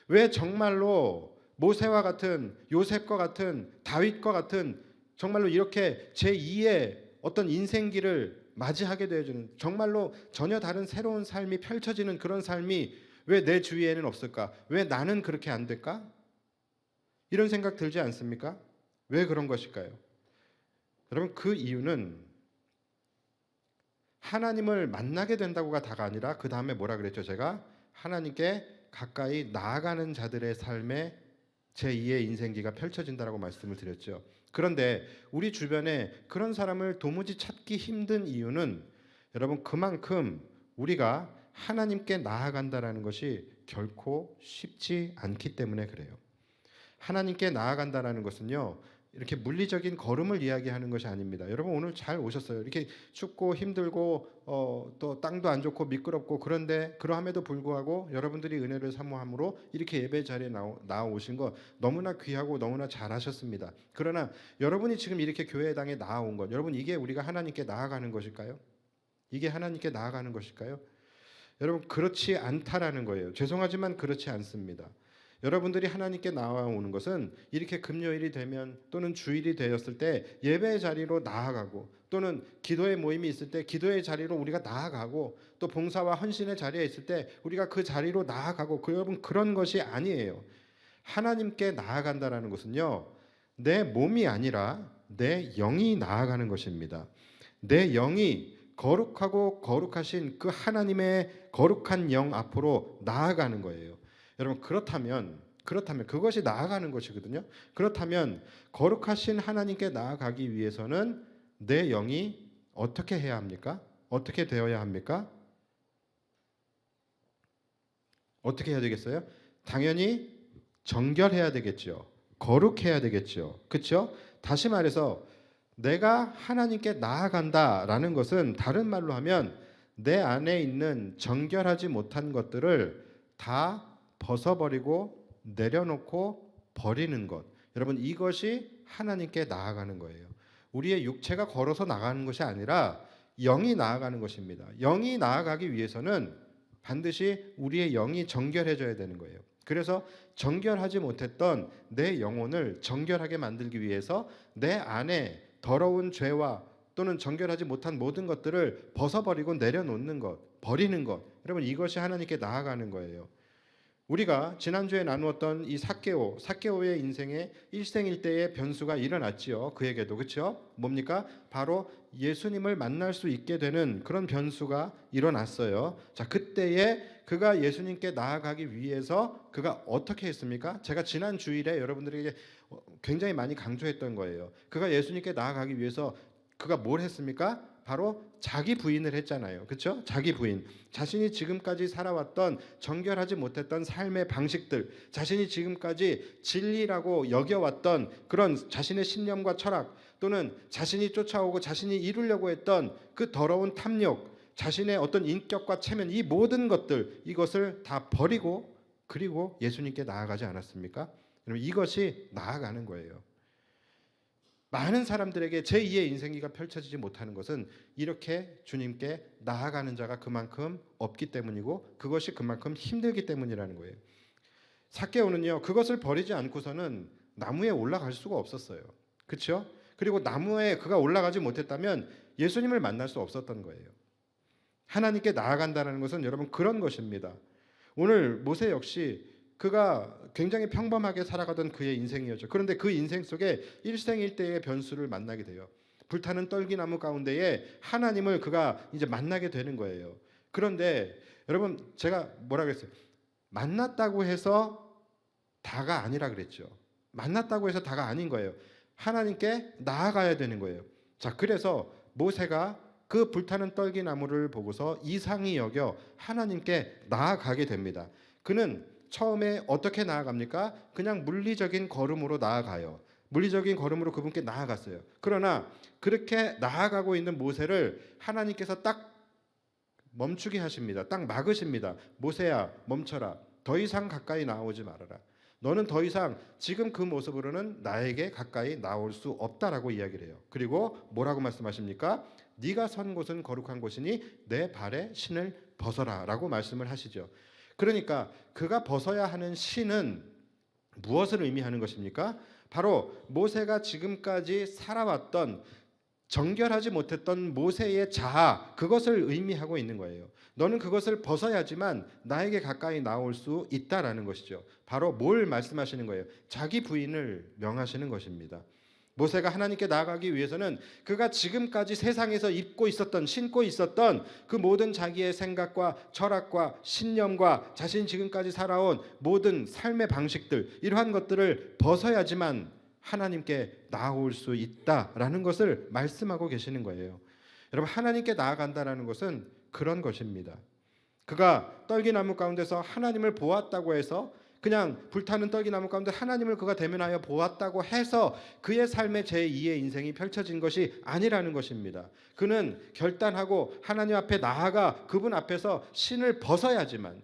왜 정말로 모세와 같은, 요셉과 같은, 다윗과 같은 정말로 이렇게 제2의 어떤 인생길을 맞이하게 되어주는, 정말로 전혀 다른 새로운 삶이 펼쳐지는 그런 삶이 왜 내 주위에는 없을까? 왜 나는 그렇게 안 될까? 이런 생각 들지 않습니까? 왜 그런 것일까요? 여러분 그 이유는 하나님을 만나게 된다고가 다가 아니라, 그 다음에 뭐라 그랬죠? 제가 하나님께 가까이 나아가는 자들의 삶에 제2의 인생기가 펼쳐진다라고 말씀을 드렸죠. 그런데 우리 주변에 그런 사람을 도무지 찾기 힘든 이유는, 여러분 그만큼 우리가 하나님께 나아간다라는 것이 결코 쉽지 않기 때문에 그래요. 하나님께 나아간다라는 것은요, 이렇게 물리적인 걸음을 이야기하는 것이 아닙니다. 여러분 오늘 잘 오셨어요. 이렇게 춥고 힘들고 또 땅도 안 좋고 미끄럽고, 그런데 그러함에도 불구하고 여러분들이 은혜를 사모함으로 이렇게 예배 자리에 나오신 거 너무나 귀하고 너무나 잘하셨습니다. 그러나 여러분이 지금 이렇게 교회당에 나아온 것, 여러분 이게 우리가 하나님께 나아가는 것일까요? 이게 하나님께 나아가는 것일까요? 여러분 그렇지 않다라는 거예요. 죄송하지만 그렇지 않습니다. 여러분들이 하나님께 나아오는 것은 이렇게 금요일이 되면, 또는 주일이 되었을 때 예배의 자리로 나아가고, 또는 기도의 모임이 있을 때 기도의 자리로 우리가 나아가고, 또 봉사와 헌신의 자리에 있을 때 우리가 그 자리로 나아가고, 여러분 그런 것이 아니에요. 하나님께 나아간다라는 것은요, 내 몸이 아니라 내 영이 나아가는 것입니다. 내 영이 거룩하고 거룩하신 그 하나님의 거룩한 영 앞으로 나아가는 거예요. 여러분 그렇다면 그것이 나아가는 것이거든요. 그렇다면 거룩하신 하나님께 나아가기 위해서는 내 영이 어떻게 해야 합니까? 어떻게 되어야 합니까? 어떻게 해야 되겠어요? 당연히 정결해야 되겠죠. 거룩해야 되겠죠. 그렇죠? 다시 말해서 내가 하나님께 나아간다라는 것은 다른 말로 하면 내 안에 있는 정결하지 못한 것들을 다 벗어버리고 내려놓고 버리는 것. 여러분 이것이 하나님께 나아가는 거예요. 우리의 육체가 걸어서 나가는 것이 아니라 영이 나아가는 것입니다. 영이 나아가기 위해서는 반드시 우리의 영이 정결해져야 되는 거예요. 그래서 정결하지 못했던 내 영혼을 정결하게 만들기 위해서 내 안에 더러운 죄와 또는 정결하지 못한 모든 것들을 벗어버리고 내려놓는 것, 버리는 것. 여러분 이것이 하나님께 나아가는 거예요. 우리가 지난주에 나누었던 이 삭개오의 인생에 일생일대의 변수가 일어났지요. 그에게도 그렇죠? 뭡니까? 바로 예수님을 만날 수 있게 되는 그런 변수가 일어났어요. 자, 그때에 그가 예수님께 나아가기 위해서 그가 어떻게 했습니까? 제가 지난 주일에 여러분들에게 굉장히 많이 강조했던 거예요. 그가 예수님께 나아가기 위해서 그가 뭘 했습니까? 바로 자기 부인을 했잖아요. 그렇죠? 자기 부인. 자신이 지금까지 살아왔던 정결하지 못했던 삶의 방식들, 자신이 지금까지 진리라고 여겨왔던 그런 자신의 신념과 철학, 또는 자신이 쫓아오고 자신이 이루려고 했던 그 더러운 탐욕, 자신의 어떤 인격과 체면, 이 모든 것들, 이것을 다 버리고 그리고 예수님께 나아가지 않았습니까? 여러분 이것이 나아가는 거예요. 많은 사람들에게 제2의 인생기가 펼쳐지지 못하는 것은 이렇게 주님께 나아가는 자가 그만큼 없기 때문이고 그것이 그만큼 힘들기 때문이라는 거예요. 삭개오는요 그것을 버리지 않고서는 나무에 올라갈 수가 없었어요. 그렇죠? 그리고 나무에 그가 올라가지 못했다면 예수님을 만날 수 없었던 거예요. 하나님께 나아간다는 것은 여러분 그런 것입니다. 오늘 모세 역시 그가 굉장히 평범하게 살아가던 그의 인생이었죠. 그런데 그 인생 속에 일생일대의 변수를 만나게 돼요. 불타는 떨기나무 가운데에 하나님을 그가 이제 만나게 되는 거예요. 그런데 여러분 제가 뭐라 그랬어요? 만났다고 해서 다가 아니라 그랬죠. 만났다고 해서 다가 아닌 거예요. 하나님께 나아가야 되는 거예요. 자, 그래서 모세가 그 불타는 떨기나무를 보고서 이상히 여겨 하나님께 나아가게 됩니다. 그는 처음에 어떻게 나아갑니까? 그냥 물리적인 걸음으로 나아가요. 물리적인 걸음으로 그분께 나아갔어요. 그러나 그렇게 나아가고 있는 모세를 하나님께서 딱 멈추게 하십니다. 딱 막으십니다. 모세야 멈춰라. 더 이상 가까이 나오지 말아라. 너는 더 이상 지금 그 모습으로는 나에게 가까이 나올 수 없다라고 이야기를 해요. 그리고 뭐라고 말씀하십니까? 네가 선 곳은 거룩한 곳이니 내 발에 신을 벗어라 라고 말씀을 하시죠. 그러니까 그가 벗어야 하는 신은 무엇을 의미하는 것입니까? 바로 모세가 지금까지 살아왔던 정결하지 못했던 모세의 자아, 그것을 의미하고 있는 거예요. 너는 그것을 벗어야지만 나에게 가까이 나올 수 있다라는 것이죠. 바로 뭘 말씀하시는 거예요? 자기 부인을 명하시는 것입니다. 모세가 하나님께 나아가기 위해서는 그가 지금까지 세상에서 신고 있었던 그 모든 자기의 생각과 철학과 신념과 자신이 지금까지 살아온 모든 삶의 방식들, 이러한 것들을 벗어야지만 하나님께 나아올 수 있다라는 것을 말씀하고 계시는 거예요. 여러분 하나님께 나아간다는 것은 그런 것입니다. 그가 떨기나무 가운데서 하나님을 보았다고 해서 그냥 불타는 떨기나무 가운데 하나님을 그가 대면하여 보았다고 해서 그의 삶의 제2의 인생이 펼쳐진 것이 아니라는 것입니다. 그는 결단하고 하나님 앞에 나아가 그분 앞에서 신을 벗어야지만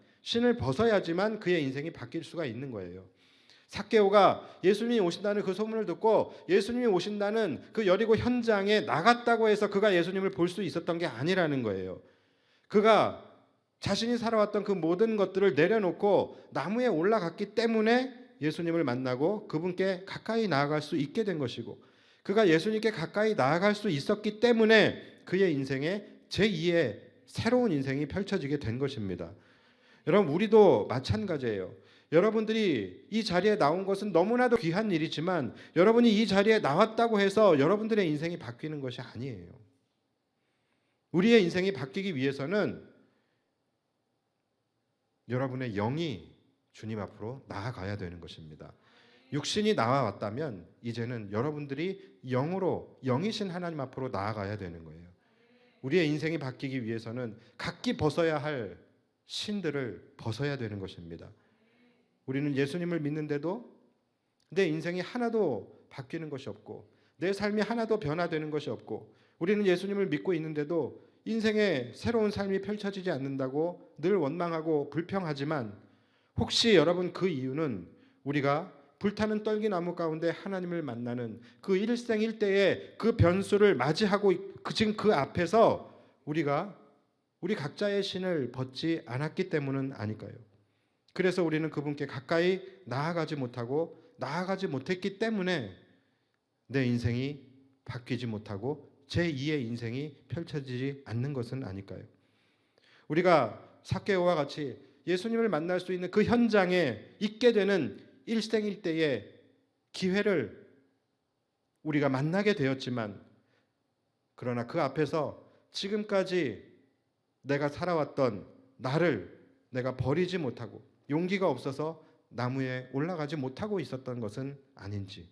그의 인생이 바뀔 수가 있는 거예요. 삭개오가 예수님이 오신다는 그 소문을 듣고 예수님이 오신다는 그 여리고 현장에 나갔다고 해서 그가 예수님을 볼 수 있었던 게 아니라는 거예요. 그가 자신이 살아왔던 그 모든 것들을 내려놓고 나무에 올라갔기 때문에 예수님을 만나고 그분께 가까이 나아갈 수 있게 된 것이고, 그가 예수님께 가까이 나아갈 수 있었기 때문에 그의 인생에 제2의 새로운 인생이 펼쳐지게 된 것입니다. 여러분 우리도 마찬가지예요. 여러분들이 이 자리에 나온 것은 너무나도 귀한 일이지만 여러분이 이 자리에 나왔다고 해서 여러분들의 인생이 바뀌는 것이 아니에요. 우리의 인생이 바뀌기 위해서는 여러분의 영이 주님 앞으로 나아가야 되는 것입니다. 육신이 나와왔다면 이제는 여러분들이 영으로 영이신 하나님 앞으로 나아가야 되는 거예요. 우리의 인생이 바뀌기 위해서는 각기 벗어야 할 신들을 벗어야 되는 것입니다. 우리는 예수님을 믿는데도 내 인생이 하나도 바뀌는 것이 없고 내 삶이 하나도 변화되는 것이 없고 우리는 예수님을 믿고 있는데도 인생에 새로운 삶이 펼쳐지지 않는다고 늘 원망하고 불평하지만 혹시 여러분 그 이유는 우리가 불타는 떨기나무 가운데 하나님을 만나는 그 일생일대의 그 변수를 맞이하고 지금 그 앞에서 우리가 우리 각자의 신을 벗지 않았기 때문은 아닐까요? 그래서 우리는 그분께 가까이 나아가지 못하고 나아가지 못했기 때문에 내 인생이 바뀌지 못하고 제2의 인생이 펼쳐지지 않는 것은 아닐까요? 우리가 삭개오와 같이 예수님을 만날 수 있는 그 현장에 있게 되는 일생일대의 기회를 우리가 만나게 되었지만 그러나 그 앞에서 지금까지 내가 살아왔던 나를 내가 버리지 못하고 용기가 없어서 나무에 올라가지 못하고 있었던 것은 아닌지,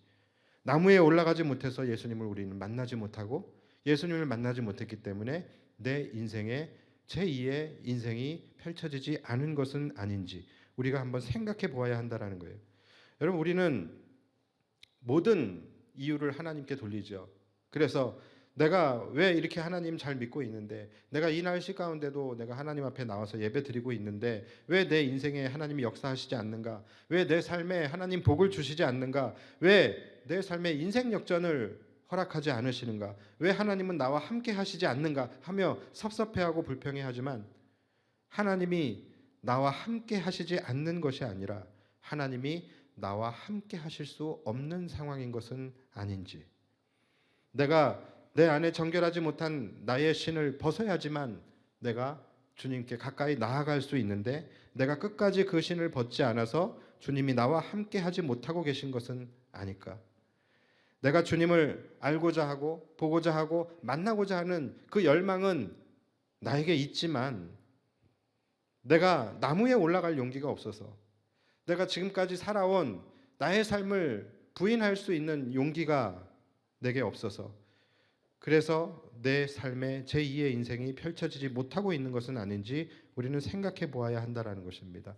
나무에 올라가지 못해서 예수님을 우리는 만나지 못하고 예수님을 만나지 못했기 때문에 내 인생에 제2의 인생이 펼쳐지지 않은 것은 아닌지 우리가 한번 생각해 보아야 한다는 거예요. 여러분, 우리는 모든 이유를 하나님께 돌리죠. 그래서 내가 왜 이렇게 하나님 잘 믿고 있는데, 내가 이 날씨 가운데도 내가 하나님 앞에 나와서 예배 드리고 있는데 왜 내 인생에 하나님이 역사하시지 않는가? 왜 내 삶에 하나님 복을 주시지 않는가? 왜 내 삶에 인생 역전을 허락하지 않으시는가? 왜 하나님은 나와 함께 하시지 않는가? 하며 섭섭해하고 불평해하지만 하나님이 나와 함께 하시지 않는 것이 아니라 하나님이 나와 함께 하실 수 없는 상황인 것은 아닌지, 내가 내 안에 정결하지 못한 나의 신을 벗어야지만 내가 주님께 가까이 나아갈 수 있는데 내가 끝까지 그 신을 벗지 않아서 주님이 나와 함께 하지 못하고 계신 것은 아닐까? 내가 주님을 알고자 하고 보고자 하고 만나고자 하는 그 열망은 나에게 있지만 내가 나무에 올라갈 용기가 없어서, 내가 지금까지 살아온 나의 삶을 부인할 수 있는 용기가 내게 없어서, 그래서 내 삶의 제2의 인생이 펼쳐지지 못하고 있는 것은 아닌지 우리는 생각해 보아야 한다는 것입니다.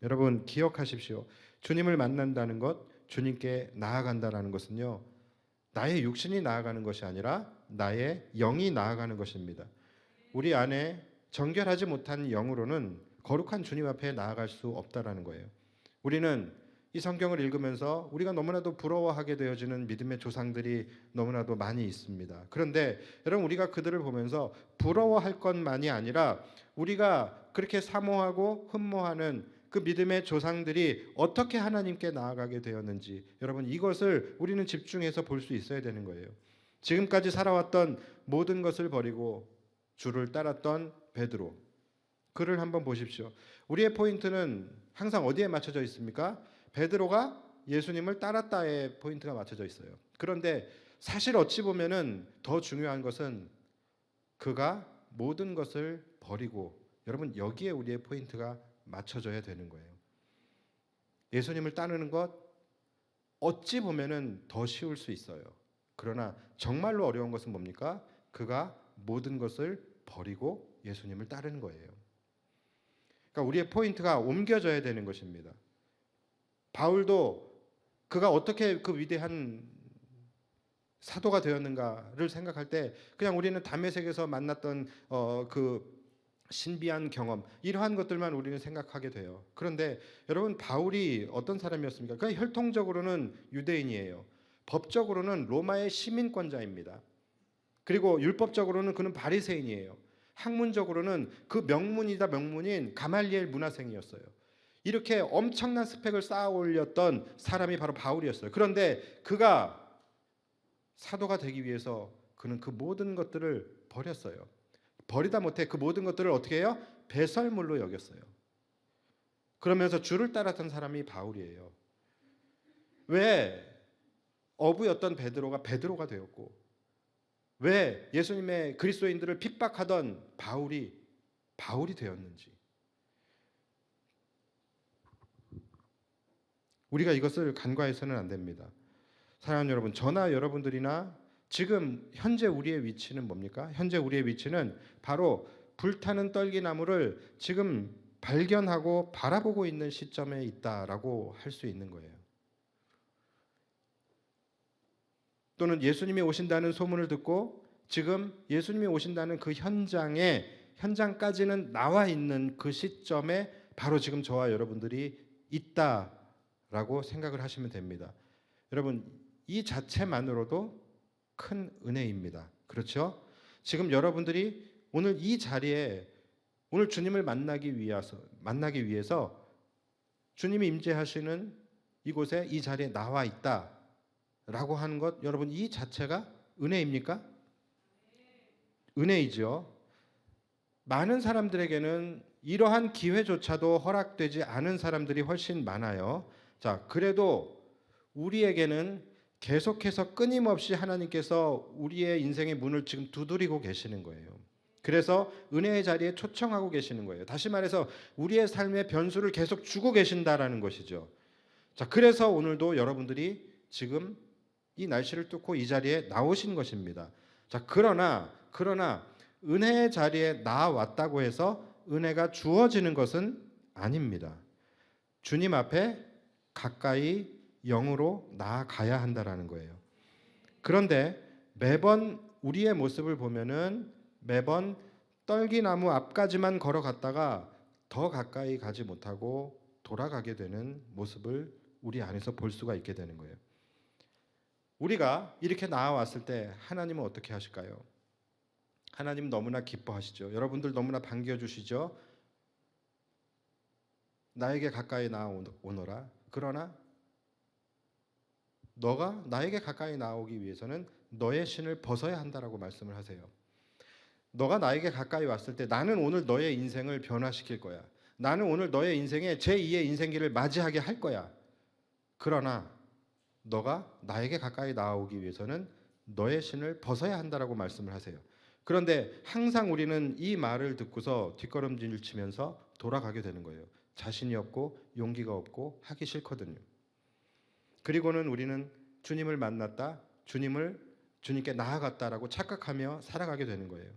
여러분, 기억하십시오. 주님을 만난다는 것, 주님께 나아간다는 것은요, 나의 육신이 나아가는 것이 아니라 나의 영이 나아가는 것입니다. 우리 안에 정결하지 못한 영으로는 거룩한 주님 앞에 나아갈 수 없다라는 거예요. 우리는 이 성경을 읽으면서 우리가 너무나도 부러워하게 되어지는 믿음의 조상들이 너무나도 많이 있습니다. 그런데 여러분, 우리가 그들을 보면서 부러워할 것만이 아니라 우리가 그렇게 사모하고 흠모하는 그 믿음의 조상들이 어떻게 하나님께 나아가게 되었는지, 여러분, 이것을 우리는 집중해서 볼 수 있어야 되는 거예요. 지금까지 살아왔던 모든 것을 버리고 주를 따랐던 베드로, 그를 한번 보십시오. 우리의 포인트는 항상 어디에 맞춰져 있습니까? 베드로가 예수님을 따랐다에 포인트가 맞춰져 있어요. 그런데 사실 어찌 보면은 더 중요한 것은 그가 모든 것을 버리고, 여러분, 여기에 우리의 포인트가 맞춰져야 되는 거예요. 예수님을 따르는 것 어찌 보면은 더 쉬울 수 있어요. 그러나 정말로 어려운 것은 뭡니까? 그가 모든 것을 버리고 예수님을 따르는 거예요. 그러니까 우리의 포인트가 옮겨져야 되는 것입니다. 바울도 그가 어떻게 그 위대한 사도가 되었는가를 생각할 때 그냥 우리는 다메섹에서 만났던 그 신비한 경험, 이러한 것들만 우리는 생각하게 돼요. 그런데 여러분, 바울이 어떤 사람이었습니까? 그러니까 혈통적으로는 유대인이에요. 법적으로는 로마의 시민권자입니다. 그리고 율법적으로는 그는 바리새인이에요. 학문적으로는 그 명문이다 명문인 가말리엘 문화생이었어요. 이렇게 엄청난 스펙을 쌓아 올렸던 사람이 바로 바울이었어요. 그런데 그가 사도가 되기 위해서 그는 그 모든 것들을 버렸어요. 버리다 못해 그 모든 것들을 어떻게 해요? 배설물로 여겼어요. 그러면서 주를 따랐던 사람이 바울이에요. 왜 어부였던 베드로가 베드로가 되었고, 왜 예수님의 그리스도인들을 핍박하던 바울이 바울이 되었는지, 우리가 이것을 간과해서는 안 됩니다. 사랑하는 여러분, 저나 여러분들이나 지금 현재 우리의 위치는 뭡니까? 현재 우리의 위치는 바로 불타는 떨기나무를 지금 발견하고 바라보고 있는 시점에 있다라고 할 수 있는 거예요. 또는 예수님이 오신다는 소문을 듣고 지금 예수님이 오신다는 그 현장까지는 나와 있는 그 시점에 바로 지금 저와 여러분들이 있다라고 생각을 하시면 됩니다. 여러분, 이 자체만으로도 큰 은혜입니다. 그렇죠? 지금 여러분들이 오늘 이 자리에 오늘 주님을 만나기 위해서 주님이 임재하시는 이곳에 이 자리에 나와 있다라고 하는 것, 여러분 이 자체가 은혜입니까? 은혜이죠. 많은 사람들에게는 이러한 기회조차도 허락되지 않은 사람들이 훨씬 많아요. 자, 그래도 우리에게는 계속해서 끊임없이 하나님께서 우리의 인생의 문을 지금 두드리고 계시는 거예요. 그래서 은혜의 자리에 초청하고 계시는 거예요. 다시 말해서 우리의 삶의 변수를 계속 주고 계신다라는 것이죠. 자, 그래서 오늘도 여러분들이 지금 이 날씨를 뚫고 이 자리에 나오신 것입니다. 자, 그러나 은혜의 자리에 나왔다고 해서 은혜가 주어지는 것은 아닙니다. 주님 앞에 가까이 영으로 나아가야 한다라는 거예요. 그런데 매번 우리의 모습을 보면은 매번 떨기나무 앞까지만 걸어갔다가 더 가까이 가지 못하고 돌아가게 되는 모습을 우리 안에서 볼 수가 있게 되는 거예요. 우리가 이렇게 나아왔을 때 하나님은 어떻게 하실까요? 하나님 너무나 기뻐하시죠. 여러분들 너무나 반겨주시죠. 나에게 가까이 나오너라. 그러나 너가 나에게 가까이 나오기 위해서는 너의 신을 벗어야 한다라고 말씀을 하세요. 너가 나에게 가까이 왔을 때 나는 오늘 너의 인생을 변화시킬 거야. 나는 오늘 너의 인생에 제2의 인생길을 맞이하게 할 거야. 그러나 너가 나에게 가까이 나오기 위해서는 너의 신을 벗어야 한다라고 말씀을 하세요. 그런데 항상 우리는 이 말을 듣고서 뒷걸음질 치면서 돌아가게 되는 거예요. 자신이 없고 용기가 없고 하기 싫거든요. 그리고는 우리는 주님을 만났다, 주님께 나아갔다라고 착각하며 살아가게 되는 거예요.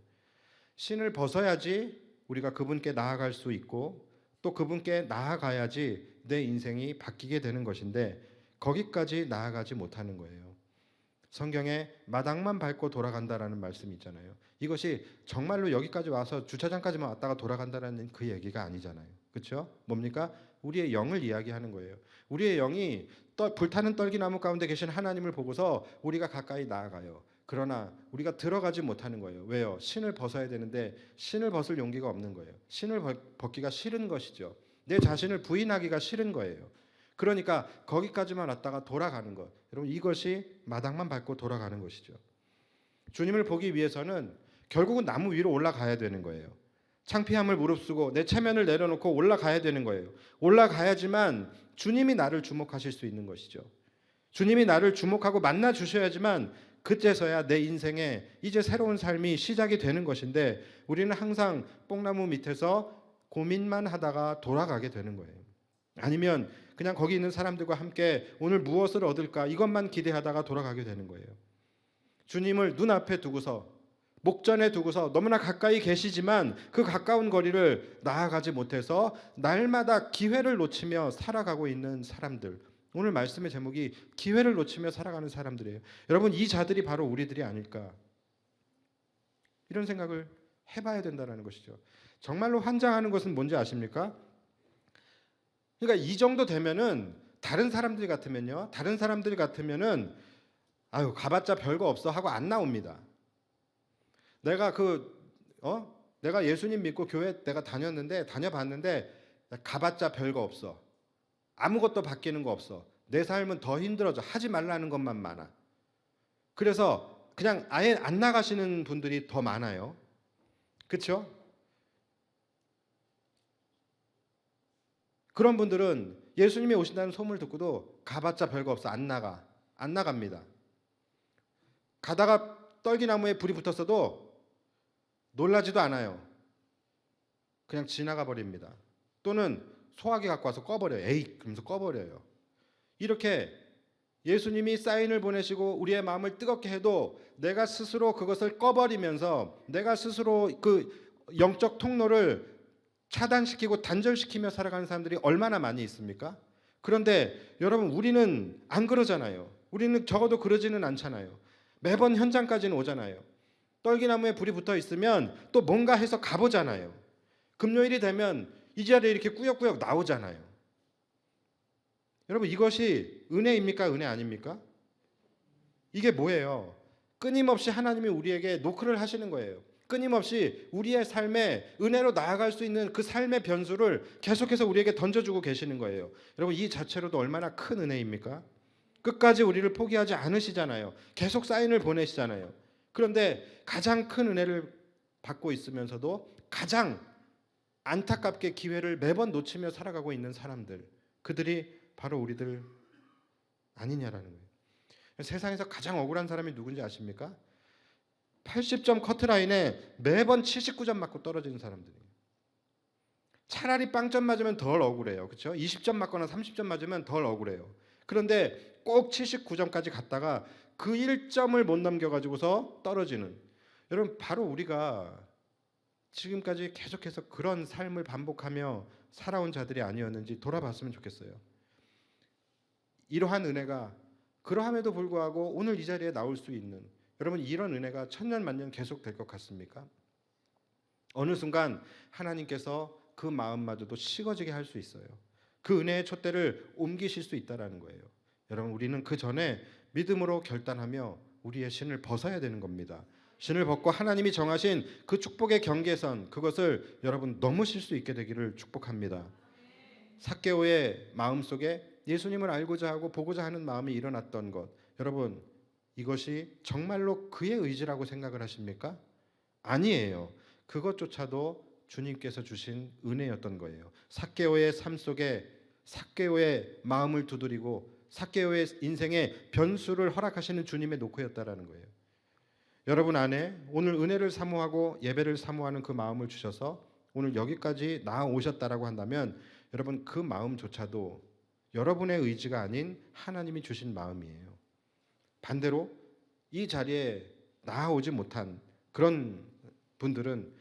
신을 벗어야지 우리가 그분께 나아갈 수 있고 또 그분께 나아가야지 내 인생이 바뀌게 되는 것인데 거기까지 나아가지 못하는 거예요. 성경에 마당만 밟고 돌아간다라는 말씀이 있잖아요. 이것이 정말로 여기까지 와서 주차장까지만 왔다가 돌아간다라는 그 얘기가 아니잖아요. 그렇죠? 뭡니까? 우리의 영을 이야기하는 거예요. 우리의 영이 불타는 떨기나무 가운데 계신 하나님을 보고서 우리가 가까이 나아가요. 그러나 우리가 들어가지 못하는 거예요. 왜요? 신을 벗어야 되는데 신을 벗을 용기가 없는 거예요. 신을 벗기가 싫은 것이죠. 내 자신을 부인하기가 싫은 거예요. 그러니까 거기까지만 왔다가 돌아가는 것. 여러분, 이것이 마당만 밟고 돌아가는 것이죠. 주님을 보기 위해서는 결국은 나무 위로 올라가야 되는 거예요. 창피함을 무릅쓰고 내 체면을 내려놓고 올라가야 되는 거예요. 올라가야지만 주님이 나를 주목하실 수 있는 것이죠. 주님이 나를 주목하고 만나 주셔야지만 그때서야 내 인생에 이제 새로운 삶이 시작이 되는 것인데 우리는 항상 뽕나무 밑에서 고민만 하다가 돌아가게 되는 거예요. 아니면 그냥 거기 있는 사람들과 함께 오늘 무엇을 얻을까 이것만 기대하다가 돌아가게 되는 거예요. 주님을 눈앞에 두고서 목전에 두고서 너무나 가까이 계시지만 그 가까운 거리를 나아가지 못해서 날마다 기회를 놓치며 살아가고 있는 사람들. 오늘 말씀의 제목이 기회를 놓치며 살아가는 사람들이에요. 여러분, 이 자들이 바로 우리들이 아닐까, 이런 생각을 해봐야 된다는 것이죠. 정말로 환장하는 것은 뭔지 아십니까? 그러니까 이 정도 되면은 다른 사람들이 같으면은 아유 가봤자 별거 없어 하고 안 나옵니다. 내가 내가 예수님 믿고 교회 내가 다녀봤는데 가봤자 별거 없어. 아무것도 바뀌는 거 없어. 내 삶은 더 힘들어져. 하지 말라는 것만 많아. 그래서 그냥 아예 안 나가시는 분들이 더 많아요. 그렇죠? 그런 분들은 예수님이 오신다는 소문을 듣고도 가봤자 별거 없어. 안 나갑니다. 가다가 떨기나무에 불이 붙었어도 놀라지도 않아요. 그냥 지나가 버립니다. 또는 소화기 갖고 와서 꺼버려요. 에이 그러면서 꺼버려요. 이렇게 예수님이 사인을 보내시고 우리의 마음을 뜨겁게 해도 내가 스스로 그것을 꺼버리면서 내가 스스로 그 영적 통로를 차단시키고 단절시키며 살아가는 사람들이 얼마나 많이 있습니까? 그런데 여러분 우리는 안 그러잖아요. 우리는 적어도 그러지는 않잖아요. 매번 현장까지는 오잖아요. 떨기나무에 불이 붙어 있으면 또 뭔가 해서 가보잖아요. 금요일이 되면 이 자리에 이렇게 꾸역꾸역 나오잖아요. 여러분 이것이 은혜입니까? 은혜 아닙니까? 이게 뭐예요? 끊임없이 하나님이 우리에게 노크를 하시는 거예요. 끊임없이 우리의 삶에 은혜로 나아갈 수 있는 그 삶의 변수를 계속해서 우리에게 던져주고 계시는 거예요. 여러분 이 자체로도 얼마나 큰 은혜입니까? 끝까지 우리를 포기하지 않으시잖아요. 계속 사인을 보내시잖아요. 그런데 가장 큰 은혜를 받고 있으면서도 가장 안타깝게 기회를 매번 놓치며 살아가고 있는 사람들, 그들이 바로 우리들 아니냐라는 거예요. 세상에서 가장 억울한 사람이 누군지 아십니까? 80점 커트라인에 매번 79점 맞고 떨어지는 사람들이에요. 차라리 빵점 맞으면 덜 억울해요. 그렇죠? 20점 맞거나 30점 맞으면 덜 억울해요. 그런데 꼭 79점까지 갔다가 그 1점을 못 넘겨가지고서 떨어지는, 여러분 바로 우리가 지금까지 계속해서 그런 삶을 반복하며 살아온 자들이 아니었는지 돌아봤으면 좋겠어요. 이러한 은혜가 그러함에도 불구하고 오늘 이 자리에 나올 수 있는, 여러분 이런 은혜가 천년만년 계속될 것 같습니까? 어느 순간 하나님께서 그 마음마저도 식어지게 할 수 있어요. 그 은혜의 촛대를 옮기실 수 있다는 거예요. 여러분 우리는 그 전에 믿음으로 결단하며 우리의 신을 벗어야 되는 겁니다. 신을 벗고 하나님이 정하신 그 축복의 경계선, 그것을 여러분 넘으실 수 있게 되기를 축복합니다. 삭개오의 마음속에 예수님을 알고자 하고 보고자 하는 마음이 일어났던 것, 여러분 이것이 정말로 그의 의지라고 생각을 하십니까? 아니에요. 그것조차도 주님께서 주신 은혜였던 거예요. 삭개오의 삶 속에 삭개오의 마음을 두드리고 삭개오의 인생에 변수를 허락하시는 주님의 노크였다라는 거예요. 여러분 안에 오늘 은혜를 사모하고 예배를 사모하는 그 마음을 주셔서 오늘 여기까지 나아오셨다라고 한다면 여러분 그 마음조차도 여러분의 의지가 아닌 하나님이 주신 마음이에요. 반대로 이 자리에 나아오지 못한 그런 분들은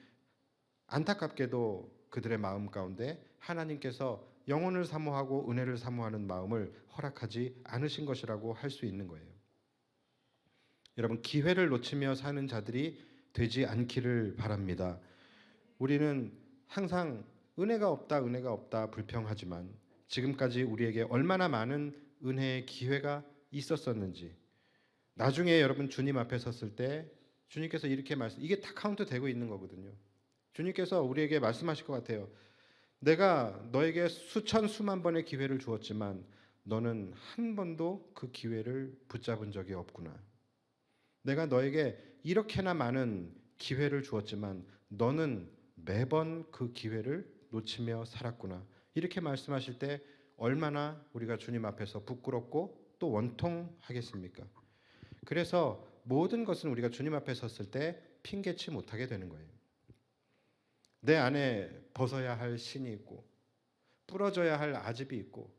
안타깝게도 그들의 마음 가운데 하나님께서 영혼을 사모하고 은혜를 사모하는 마음을 허락하지 않으신 것이라고 할 수 있는 거예요. 여러분 기회를 놓치며 사는 자들이 되지 않기를 바랍니다. 우리는 항상 은혜가 없다 불평하지만 지금까지 우리에게 얼마나 많은 은혜의 기회가 있었었는지, 나중에 여러분 주님 앞에 섰을 때 주님께서 이렇게 이게 다 카운트 되고 있는 거거든요. 주님께서 우리에게 말씀하실 것 같아요. 내가 너에게 수천 수만 번의 기회를 주었지만 너는 한 번도 그 기회를 붙잡은 적이 없구나. 내가 너에게 이렇게나 많은 기회를 주었지만 너는 매번 그 기회를 놓치며 살았구나. 이렇게 말씀하실 때 얼마나 우리가 주님 앞에서 부끄럽고 또 원통하겠습니까? 그래서 모든 것은 우리가 주님 앞에 섰을 때 핑계치 못하게 되는 거예요. 내 안에 벗어야 할 신이 있고 부러져야 할 아집이 있고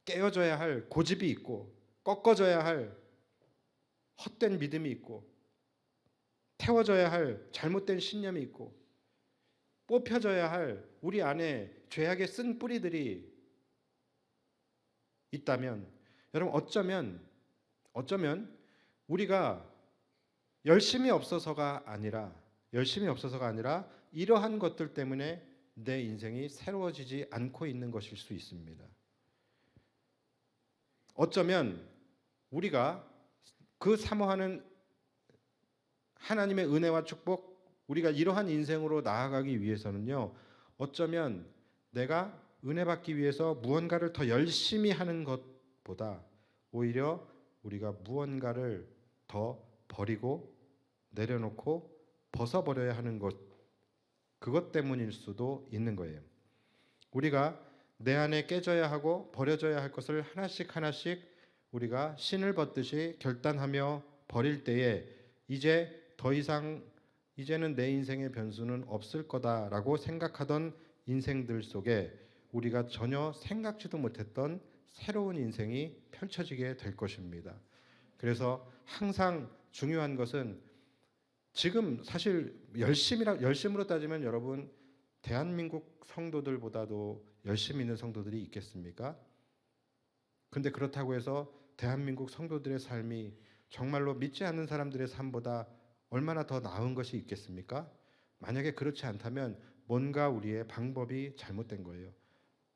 깨어져야 할 고집이 있고 꺾어져야 할 헛된 믿음이 있고 태워져야 할 잘못된 신념이 있고 뽑혀져야 할 우리 안에 죄악의 쓴 뿌리들이 있다면 여러분 어쩌면 우리가 열심이 없어서가 아니라 이러한 것들 때문에 내 인생이 새로워지지 않고 있는 것일 수 있습니다. 어쩌면 우리가 그 사모하는 하나님의 은혜와 축복, 우리가 이러한 인생으로 나아가기 위해서는요, 어쩌면 내가 은혜 받기 위해서 무언가를 더 열심히 하는 것보다 오히려 우리가 무언가를 더 버리고 내려놓고 벗어버려야 하는 것, 그것 때문일 수도 있는 거예요. 우리가 내 안에 깨져야 하고 버려져야 할 것을 하나씩 하나씩 우리가 신을 벗듯이 결단하며 버릴 때에 이제 더 이상 이제는 내 인생의 변수는 없을 거다라고 생각하던 인생들 속에 우리가 전혀 생각지도 못했던 새로운 인생이 펼쳐지게 될 것입니다. 그래서 항상 중요한 것은 지금 사실 열심으로 따지면 여러분 대한민국 성도들보다도 열심히 있는 성도들이 있겠습니까? 근데 그렇다고 해서 대한민국 성도들의 삶이 정말로 믿지 않는 사람들의 삶보다 얼마나 더 나은 것이 있겠습니까? 만약에 그렇지 않다면 뭔가 우리의 방법이 잘못된 거예요.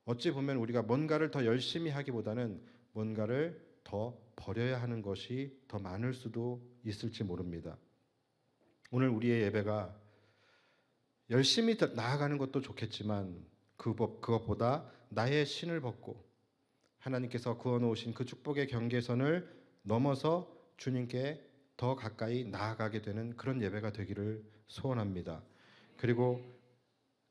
어찌 보면 우리가 뭔가를 더 열심히 하기보다는 뭔가를 더 버려야 하는 것이 더 많을 수도 있을지 모릅니다. 오늘 우리의 예배가 열심히 나아가는 것도 좋겠지만 그것보다 나의 신을 벗고 하나님께서 그어놓으신 그 축복의 경계선을 넘어서 주님께 더 가까이 나아가게 되는 그런 예배가 되기를 소원합니다. 그리고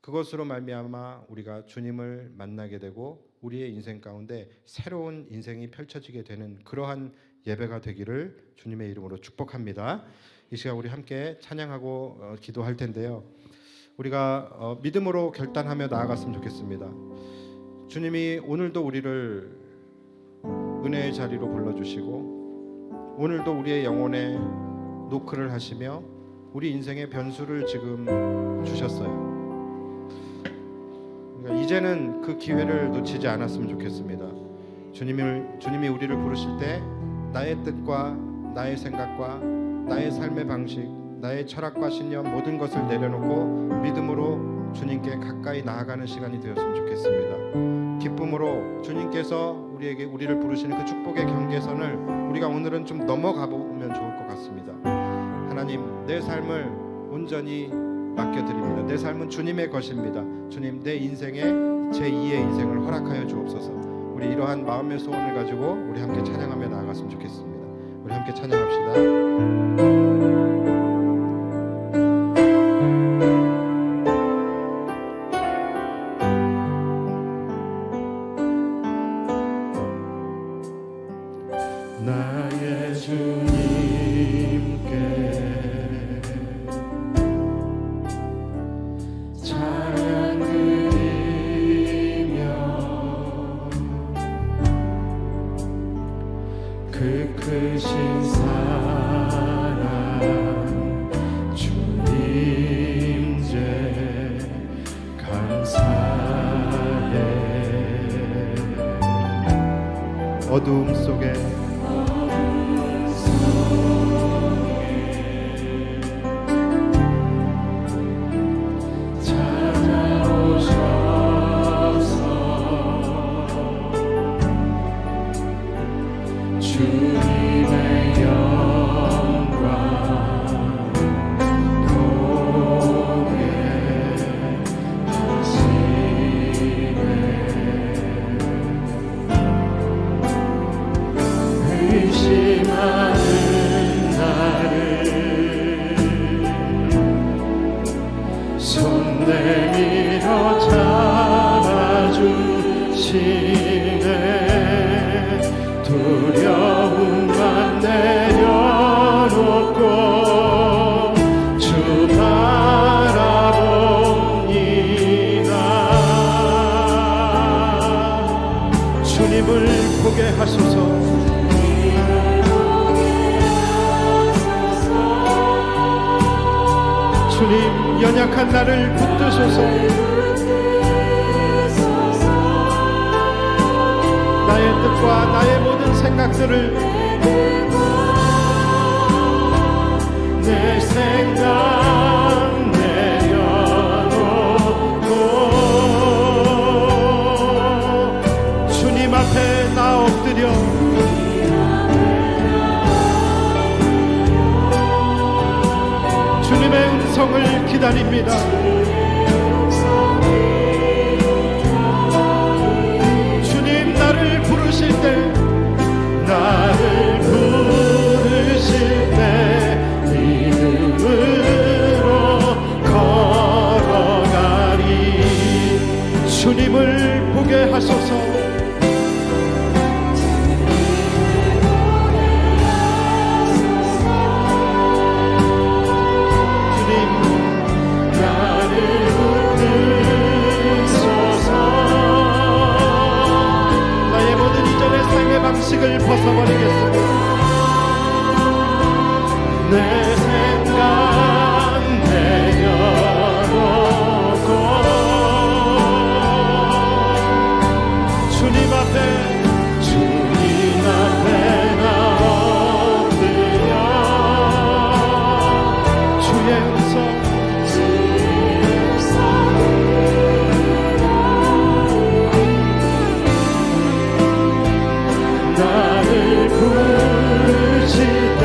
그것으로 말미암아 우리가 주님을 만나게 되고 우리의 인생 가운데 새로운 인생이 펼쳐지게 되는 그러한 예배가 되기를 주님의 이름으로 축복합니다. 이 시간 우리 함께 찬양하고 기도할 텐데요. 우리가 믿음으로 결단하며 나아갔으면 좋겠습니다. 주님이 오늘도 우리를 은혜의 자리로 불러주시고 오늘도 우리의 영혼에 노크를 하시며 우리 인생의 변수를 지금 주셨어요. 그러니까 이제는 그 기회를 놓치지 않았으면 좋겠습니다. 주님이 우리를 부르실 때 나의 뜻과 나의 생각과 나의 삶의 방식, 나의 철학과 신념 모든 것을 내려놓고 믿음으로 주님께 가까이 나아가는 시간이 되었으면 좋겠습니다. 기쁨으로 주님께서 우리를 부르시는 그 축복의 경계선을 우리가 오늘은 좀 넘어가 보면 좋을 것 같습니다. 하나님, 내 삶을 온전히 맡겨드립니다. 내 삶은 주님의 것입니다. 주님, 내 인생에 제2의 인생을 허락하여 주옵소서. 우리 이러한 마음의 소원을 가지고 우리 함께 찬양하며 나아갔으면 좋겠습니다. 우리 함께 찬양합시다. 나의 주님께 찬양 드리며 그 크신 사랑 주님께 감사해. 어두움 속에 주님의 영광 공개하시네. 의심하는 나를 손 내밀어 잡아주시네. 두려움만 내려놓고 주 바라봅니다. 주님을 보게 하소서. 주님, 연약한 나를 붙드소서. 나의 뜻과 나의 모든 생각들을 내 생각 내려놓고 주님 앞에 나 엎드려 주님의 음성을 기다립니다. 나를 부르실 때 믿음으로 걸어가리. 주님을 보게 하소서. 내 생각 내려놓고 주님 앞에 나 엎드려 주의 음성 나를 부르실 때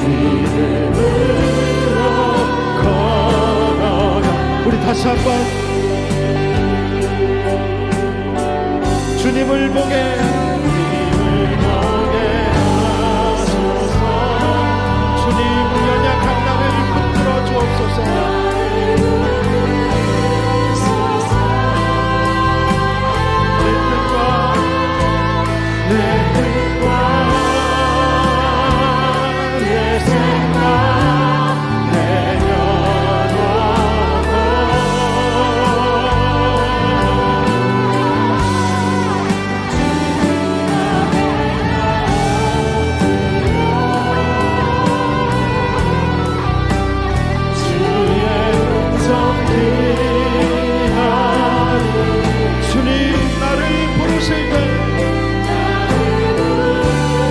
믿음으로 걸어가. 우리 다시 한번 주님을 보게 하소서. 주님 연약한 나를 붙들어 주옵소서. 내 뜻과 내 생각 주님 나를 부르실 때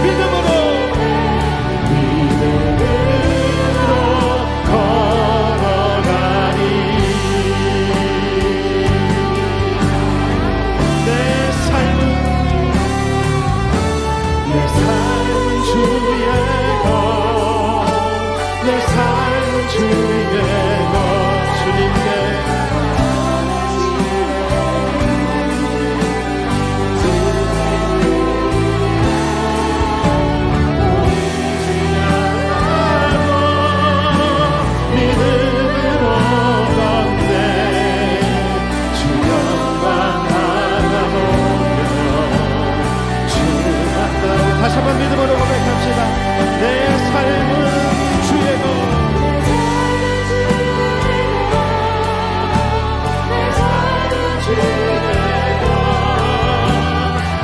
믿음으로 걸어가니 내 삶은 주의 것, 내 삶은 주의 것. 주님께 다시 한번 믿음으로 고백합시다. 내 삶은 주의 것,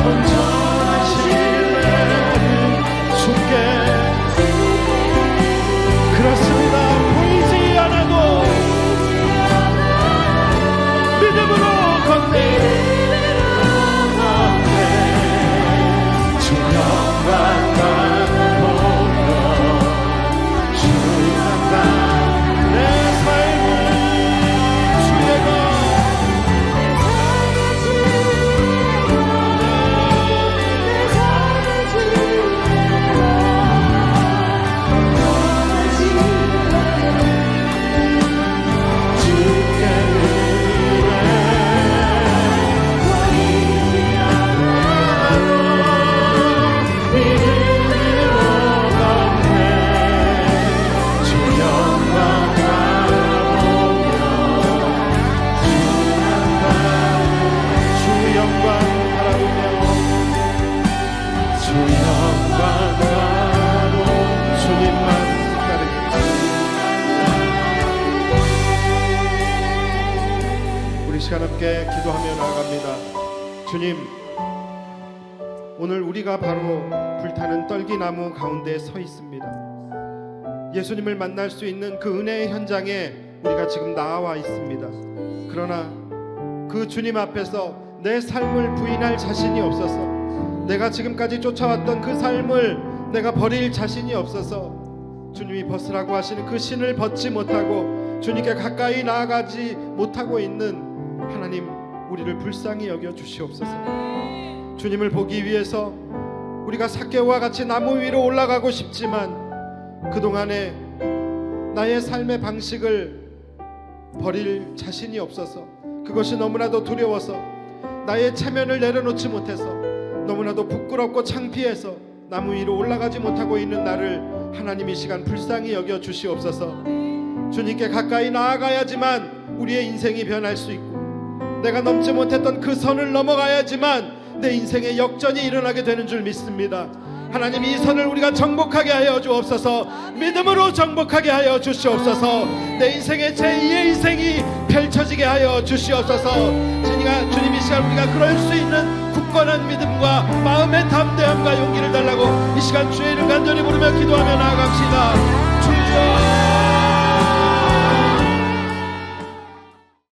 온전한 신뢰는 주께. 그렇습니다. 보이지 않아도 믿음으로 걷네. 주 영광만 보며 주 영광. 내 삶은 주의 것, 주께 함께 기도하며 나아갑니다. 주님, 오늘 우리가 바로 불타는 떨기나무 가운데 서 있습니다. 예수님을 만날 수 있는 그 은혜의 현장에 우리가 지금 나와 있습니다. 그러나 그 주님 앞에서 내 삶을 부인할 자신이 없어서, 내가 지금까지 쫓아왔던 그 삶을 내가 버릴 자신이 없어서 주님이 벗으라고 하시는 그 신을 벗지 못하고 주님께 가까이 나아가지 못하고 있는 하나님, 우리를 불쌍히 여겨 주시옵소서. 주님을 보기 위해서 우리가 삭개오와 같이 나무 위로 올라가고 싶지만 그동안에 나의 삶의 방식을 버릴 자신이 없어서, 그것이 너무나도 두려워서, 나의 체면을 내려놓지 못해서, 너무나도 부끄럽고 창피해서 나무 위로 올라가지 못하고 있는 나를 하나님 이 시간 불쌍히 여겨 주시옵소서. 주님께 가까이 나아가야지만 우리의 인생이 변할 수 있고, 내가 넘지 못했던 그 선을 넘어가야지만 내 인생에 역전이 일어나게 되는 줄 믿습니다. 하나님, 이 선을 우리가 정복하게 하여 주옵소서. 믿음으로 정복하게 하여 주시옵소서. 내 인생의 제2의 인생이 펼쳐지게 하여 주시옵소서. 주님, 이 시간 우리가 그럴 수 있는 굳건한 믿음과 마음의 담대함과 용기를 달라고 이 시간 주의 이름 간절히 부르며 기도하며 나아갑시다. 주여